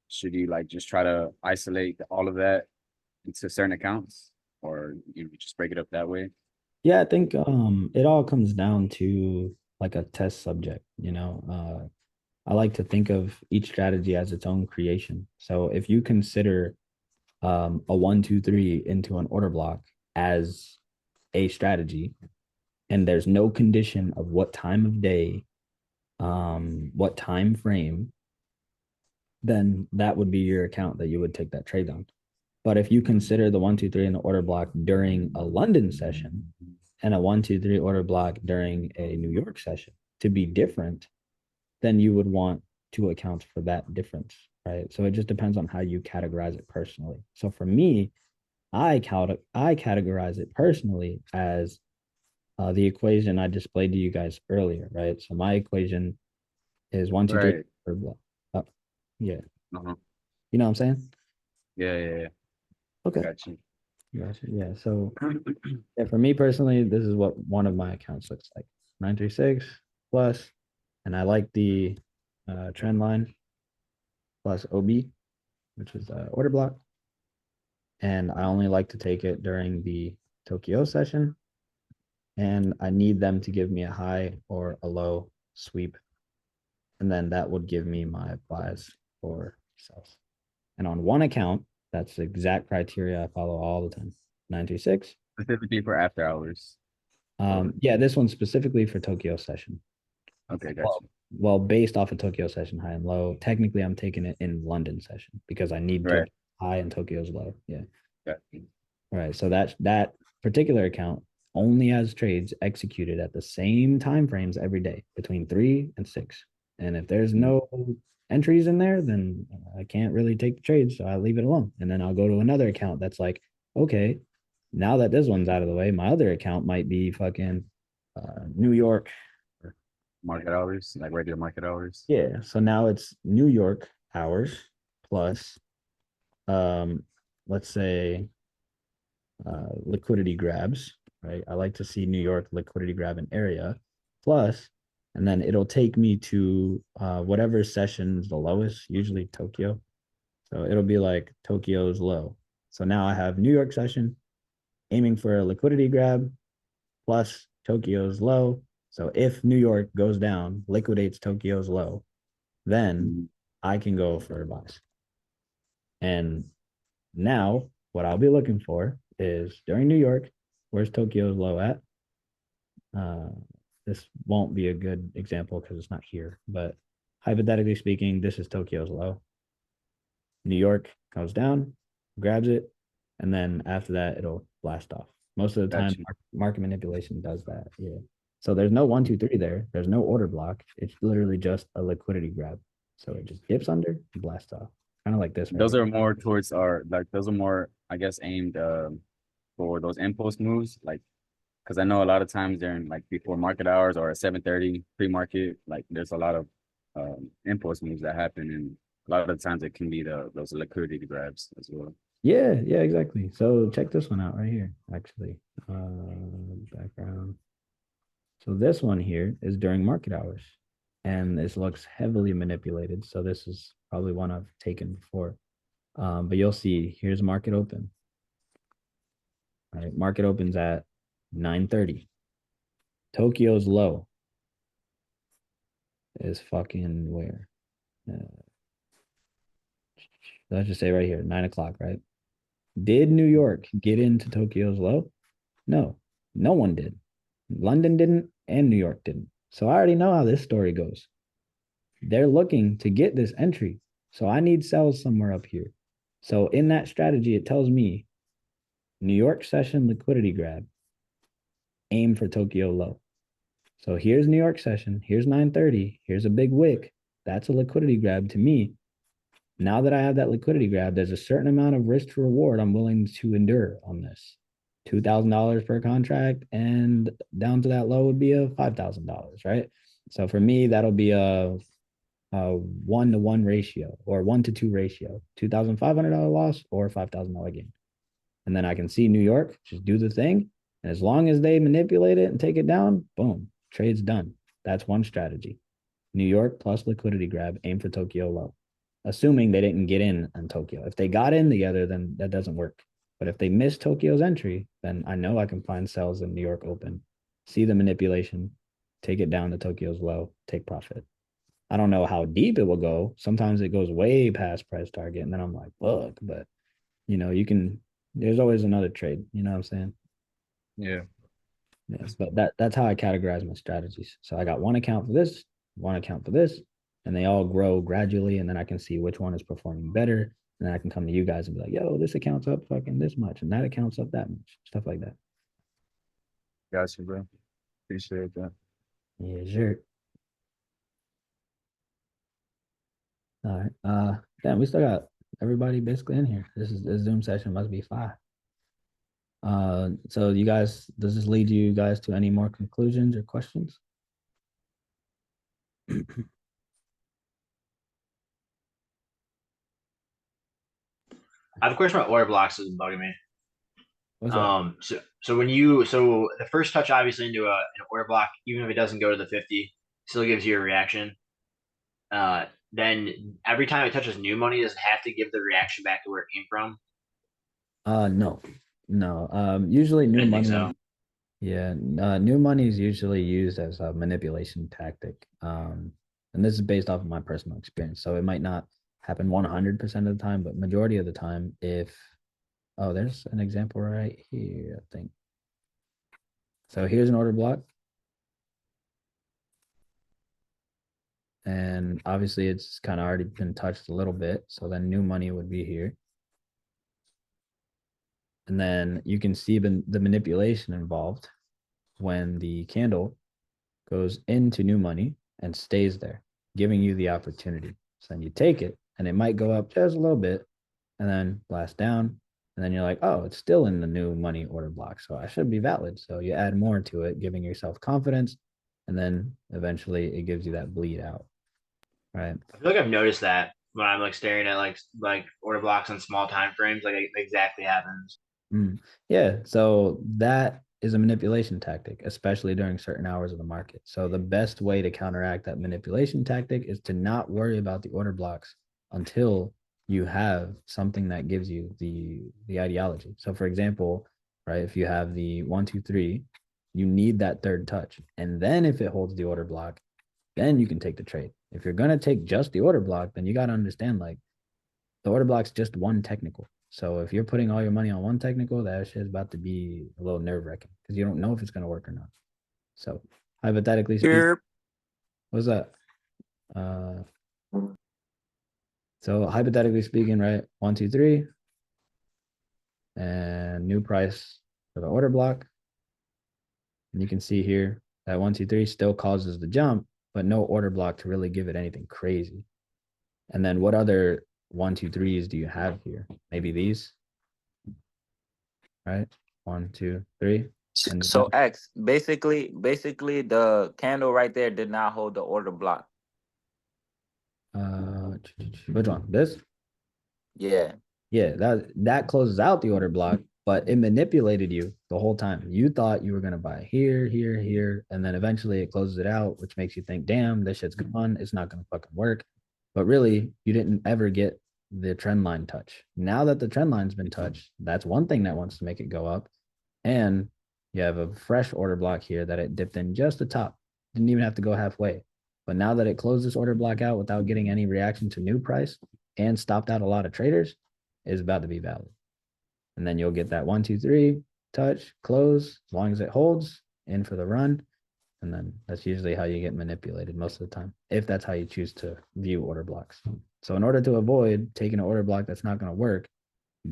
should you like just try to isolate all of that into certain accounts, or you just break it up that way? Yeah, I think it all comes down to like a test subject, I like to think of each strategy as its own creation. So if you consider a 1, 2, 3 into an order block as a strategy, and there's no condition of what time of day, what time frame, then that would be your account that you would take that trade on. But if you consider the 1, 2, 3 in the order block during a London session and a 1, 2, 3 order block during a New York session to be different, then you would want to account for that difference, right? So it just depends on how you categorize it personally. So for me, I categorize it personally as the equation I displayed to you guys earlier, right? So my equation is 1, 2, 3 Right. order block. Yeah, Uh-huh. you know what I'm saying? Yeah, yeah, yeah. Okay, Got you. gotcha. Yeah, so yeah, for me personally, this is what one of my accounts looks like. 936 plus, and I like the trend line plus OB, which is order block. And I only like to take it during the Tokyo session. And I need them to give me a high or a low sweep. And then that would give me my buys or sells. And on one account, that's the exact criteria I follow all the time. 936. Specifically for after hours. Or Yeah, this one's specifically for Tokyo session. okay, got Well, you. well, based off of Tokyo session high and low. Technically, I'm taking it in London session because I need Right. Tokyo high and Tokyo's low. Yeah. Got you. Right. So that particular account only has trades executed at the same time frames every day between 3 and 6. And if there's no entries in there, then I can't really take the trades. So I leave it alone. And then I'll go to another account that's like, okay, now that this one's out of the way, my other account might be fucking New York. Market hours, like regular market hours. Yeah. So now it's New York hours plus let's say liquidity grabs, right? I like to see New York liquidity grab an area plus, and then it'll take me to whatever session's the lowest, usually Tokyo. So it'll be like Tokyo's low. So now I have New York session aiming for a liquidity grab plus Tokyo's low. So if New York goes down, liquidates Tokyo's low, then I can go for buys. And now what I'll be looking for is during New York, where's Tokyo's low at? Uh, this won't be a good example because it's not here, but hypothetically speaking, this is Tokyo's low. New York comes down, grabs it, and then after that, it'll blast off. Most of the time, Got you. market manipulation does that. Yeah. So there's no 1, 2, 3 there. There's no order block. It's literally just a liquidity grab. So it just dips under and blasts off. Kind of like this. Right Those here. are more towards our like those are more, I guess, aimed for those impulse moves. Like because I know a lot of times during like before market hours or at 7:30 pre-market, like there's a lot of impulse moves that happen, and a lot of the times it can be those liquidity grabs as well. Yeah, yeah, exactly. So check this one out right here, actually. Background. So this one here is during market hours, and this looks heavily manipulated. So this is probably one I've taken before. But you'll see here's market open. All right, market opens at 9:30. Tokyo's low is fucking where? Let's just say right here, 9 o'clock, right? Did New York get into Tokyo's low? No, no one did. London didn't, and New York didn't. So I already know how this story goes. They're looking to get this entry. So I need sells somewhere up here. So in that strategy, it tells me New York session liquidity grab, aim for Tokyo low. So here's New York session. Here's 9:30. Here's a big wick. That's a liquidity grab to me. Now that I have that liquidity grab, there's a certain amount of risk to reward I'm willing to endure on this. $2,000 per contract, and down to that low would be a $5,000, right? So for me, that'll be a 1-to-1 ratio or 1-to-2 ratio, $2,500 loss or $5,000 gain. And then I can see New York just do the thing. And as long as they manipulate it and take it down, boom, trade's done. That's one strategy. New York plus liquidity grab, aim for Tokyo low. Assuming they didn't get in on Tokyo. If they got in together, then that doesn't work. But if they miss Tokyo's entry, then I know I can find sells in New York open, see the manipulation, take it down to Tokyo's low, take profit. I don't know how deep it will go. Sometimes it goes way past price target, and then I'm like, fuck. But you can. There's always another trade. You know what I'm saying? Yeah. Yes, but that's how I categorize my strategies. So I got one account for this, one account for this, and they all grow gradually, and then I can see which one is performing better. And then I can come to you guys and be like, yo, this account's up fucking this much, and that account's up that much, stuff like that. Gotcha, bro. Appreciate that. Yeah, sure. All right. Damn, we still got everybody basically in here. This Zoom session must be fire. So you guys, does this lead you guys to any more conclusions or questions? I have a question about order blocks that's bugging me. What's up? So the first touch obviously into an order block, even if it doesn't go to the 50, still gives you a reaction. Then every time it touches new money, does it have to give the reaction back to where it came from? No, no. Usually I new didn't think money. so. Yeah, new money is usually used as a manipulation tactic. And this is based off of my personal experience. So it might not happen 100% of the time, but majority of the time, if, oh, there's an example right here, I think. So here's an order block. And obviously it's kind of already been touched a little bit. So then new money would be here. And then you can see the manipulation involved when the candle goes into new money and stays there, giving you the opportunity. So then you take it and it might go up just a little bit and then blast down. And then you're like, oh, it's still in the new money order block. So I should be valid. So you add more to it, giving yourself confidence. And then eventually it gives you that bleed out. Right. I feel like I've noticed that when I'm like staring at like order blocks on small time frames, like it exactly happens. Yeah. So that is a manipulation tactic, especially during certain hours of the market. So the best way to counteract that manipulation tactic is to not worry about the order blocks until you have something that gives you the ideology. So for example, right, if you have the 1, 2, 3, you need that third touch. And then if it holds the order block, then you can take the trade. If you're gonna take just the order block, then you gotta understand like the order block's just one technical. So if you're putting all your money on one technical, that shit is about to be a little nerve wracking because you don't know if it's gonna work or not. So hypothetically speaking, Yep. what's that? So hypothetically speaking, right? 1, 2, 3, and new price for the order block. And you can see here that 1, 2, 3 still causes the jump, but no order block to really give it anything crazy. And then what other 1, 2, 3s do you have here? Maybe these, right? 1, 2, 3. And So X, basically the candle right there did not hold the order block. which one? This? Yeah. Yeah, that closes out the order block, but it manipulated you the whole time. You thought you were gonna buy here, here, here, and then eventually it closes it out, which makes you think, damn, this shit's gone. It's not gonna fucking work. But really, you didn't ever get the trend line touch. Now that the trend line's been touched, that's one thing that wants to make it go up. And you have a fresh order block here that it dipped in just the top. Didn't even have to go halfway. But now that it closed this order block out without getting any reaction to new price and stopped out a lot of traders, is about to be valid. And then you'll get that 1, 2, 3 touch, close, as long as it holds, in for the run. And then that's usually how you get manipulated most of the time, if that's how you choose to view order blocks. So in order to avoid taking an order block that's not going to work,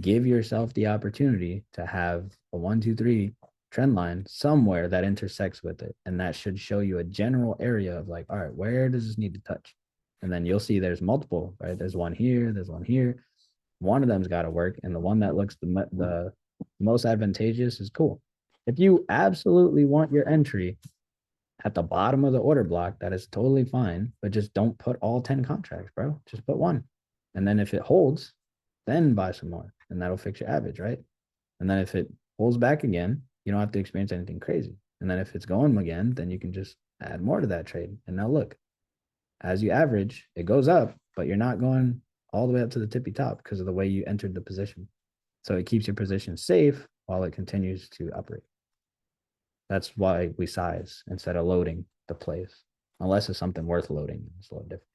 give yourself the opportunity to have a 1, 2, 3 trend line somewhere that intersects with it. And that should show you a general area of like, all right, where does this need to touch? And then you'll see there's multiple, right? There's one here, there's one here. One of them's got to work. And the one that looks the most advantageous is cool. If you absolutely want your entry at the bottom of the order block, that is totally fine, but just don't put all 10 contracts, bro. Just put one. And then if it holds, then buy some more, and that'll fix your average, right? And then if it pulls back again, you don't have to experience anything crazy. And then if it's going again, then you can just add more to that trade. And now look, as you average, it goes up, but you're not going all the way up to the tippy top because of the way you entered the position. So it keeps your position safe while it continues to operate. That's why we size instead of loading the plays, unless it's something worth loading. It's a little different.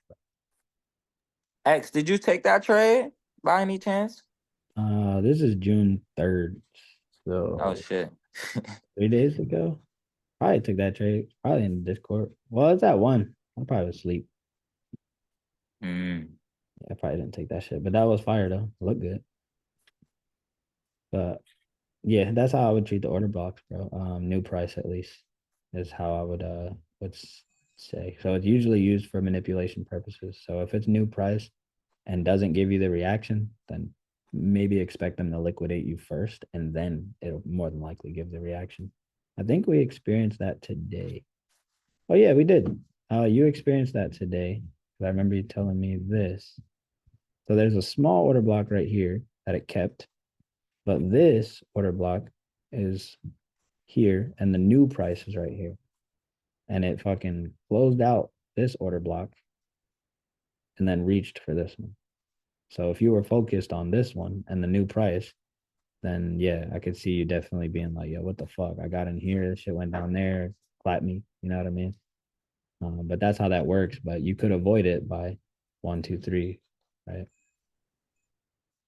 X, did you take that trade by any chance? This is June 3rd. So Oh shit. 3 days ago. Probably took that trade. Probably in the Discord. Well, it's at 1. I'm probably asleep. Mm. I probably didn't take that shit, but that was fire though. Look good. But yeah, that's how I would treat the order blocks, bro. New price at least is how I would say. So it's usually used for manipulation purposes. So if it's new price and doesn't give you the reaction, then maybe expect them to liquidate you first, and then it'll more than likely give the reaction. I think we experienced that today. Oh yeah, we did. You experienced that today. I remember you telling me this. So there's a small order block right here that it kept, but this order block is here, and the new price is right here. And it fucking closed out this order block and then reached for this one. So if you were focused on this one and the new price, then yeah, I could see you definitely being like, yo, what the fuck? I got in here, this shit went down there, clap me. You know what I mean? But that's how that works. But you could avoid it by 1, 2, 3, right?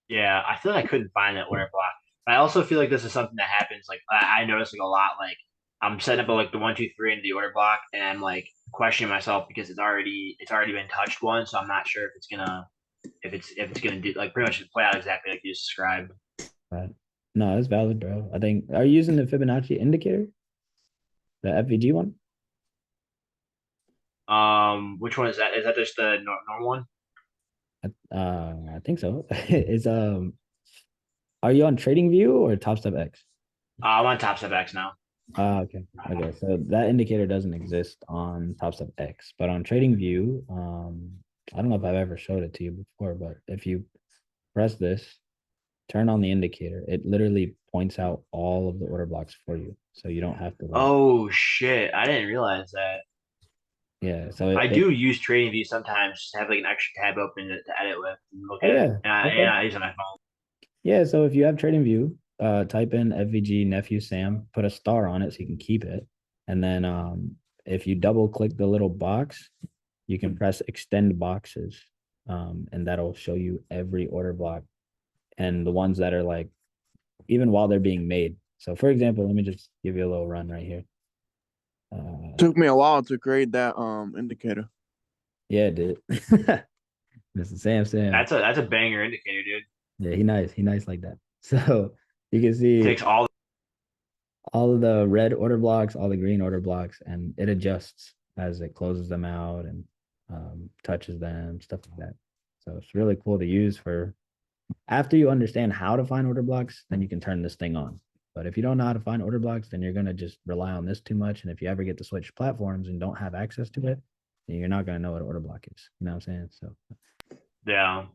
Yeah, I feel like I couldn't find that order block. I also feel like this is something that happens. Like I notice like a lot. Like I'm setting up like the 1, 2, 3 into the order block, and I'm like questioning myself because it's already been touched once. So I'm not sure if it's gonna do like pretty much play out exactly like you just described. Right. No, it's valid, bro. I think, are you using the Fibonacci indicator, the FVG one? Which one is that? Is that just the normal one? I think so. It's are you on Trading View or Top Step X? I'm on Top Step X now. Okay. Okay. So that indicator doesn't exist on Top Step X, but on Trading View, I don't know if I've ever showed it to you before, but if you press this, turn on the indicator, it literally points out all of the order blocks for you. So you don't have to like, Oh shit! I didn't realize that. yeah. So I it do use TradingView sometimes, just to have like an extra tab open to edit with and look oh at it, yeah. and Okay. I use it on my phone. Yeah. So if you have Trading View, type in FVG nephew Sam, put a star on it so you can keep it. And then if you double click the little box, you can press extend boxes, and that'll show you every order block and the ones that are like even while they're being made. So for example, let me just give you a little run right here. Took me a while to create that indicator. Yeah, it did. Mr. Sam. That's a banger indicator, dude. Yeah, he nice like that. So you can It see takes all. all of the red order blocks, all the green order blocks, and it adjusts as it closes them out and touches them, stuff like that. So it's really cool to use for after you understand how to find order blocks, then you can turn this thing on. But if you don't know how to find order blocks, then you're going to just rely on this too much. And if you ever get to switch platforms and don't have access to it, then you're not going to know what order block is. You know what I'm saying? So, Yeah.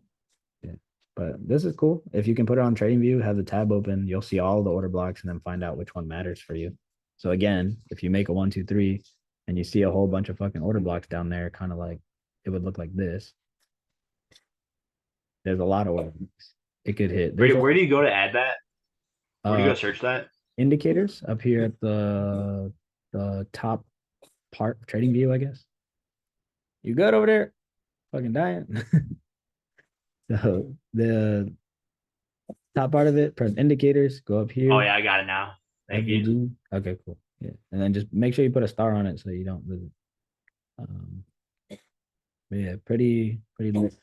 yeah. But this is cool. If you can put it on TradingView, have the tab open, you'll see all the order blocks and then find out which one matters for you. So, again, if you make a 1, 2, 3 and you see a whole bunch of fucking order blocks down there, kind of like it would look like this, there's a lot of order blocks. It could hit. Where do you go to add that? Where do you uh, go search that? indicators up here at the top part of Trading View, I guess. You good over there? Fucking dying. So the top part of it, press indicators, go up Oh here, yeah, I got it now. Thank you. FVG. Okay, cool. Yeah. And then just make sure you put a star on it so you don't lose it. But yeah, pretty nice.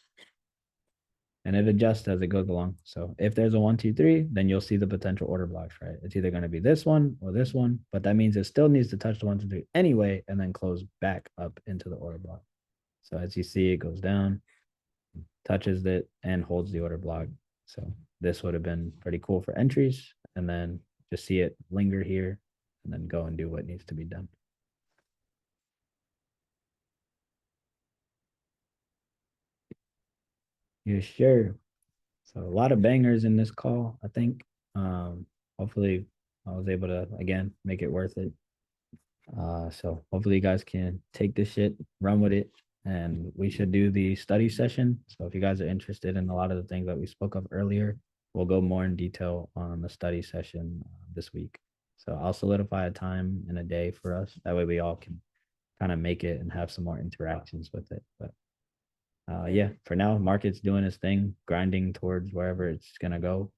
And it adjusts as it goes along. So if there's a 1, 2, 3, then you'll see the potential order blocks, right? It's either going to be this one or this one, but that means it still needs to touch the 1, 2, 3 anyway, and then close back up into the order block. So as you see, it goes down, touches it, and holds the order block. So this would have been pretty cool for entries, and then just see it linger here, and then go and do what needs to be done. Yeah, sure. So a lot of bangers in this call, I think. Hopefully I was able to again make it worth it. So hopefully you guys can take this shit, run with it, and we should do the study session. So if you guys are interested in a lot of the things that we spoke of earlier, we'll go more in detail on the study session this week. So I'll solidify a time and a day for us. That way we all can kind of make it and have some more interactions with it. But yeah, for now, market's doing its thing, grinding towards wherever it's gonna go.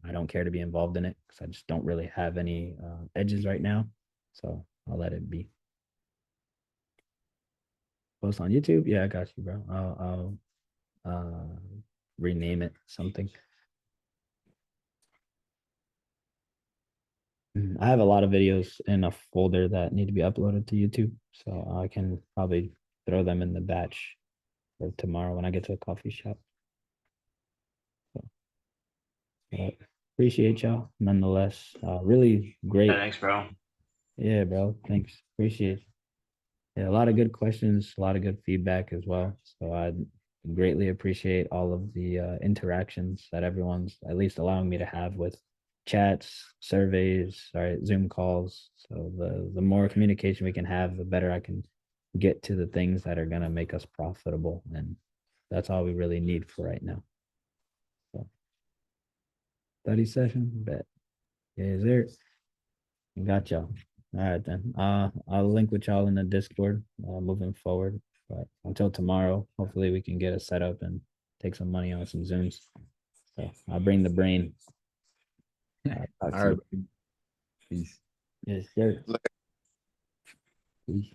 I don't care to be involved in it because I just don't really have any edges right now. So I'll let it be. Post on YouTube? Yeah, I got you, bro. I'll rename it something. I have a lot of videos in a folder that need to be uploaded to YouTube, so I can probably throw them in the batch for tomorrow when I get to a coffee shop. But appreciate y'all nonetheless. Really great. Yeah, thanks, bro. Yeah, bro. Thanks. Appreciate it. Yeah, a lot of good questions, a lot of good feedback as well. So I greatly appreciate all of the interactions that everyone's at least allowing me to have with chats, surveys, right, Zoom calls. So the more communication we can have, the better I can get to the things that are gonna make us profitable. And that's all we really need for right now. So study session, bet. Yeah, is there? Got y'all. All right then. I'll link with y'all in the Discord moving forward. But until tomorrow, hopefully we can get a setup and take some money on some Zooms. So I'll bring the brain. Talk All to right. you. Peace. Yes, sir. Peace.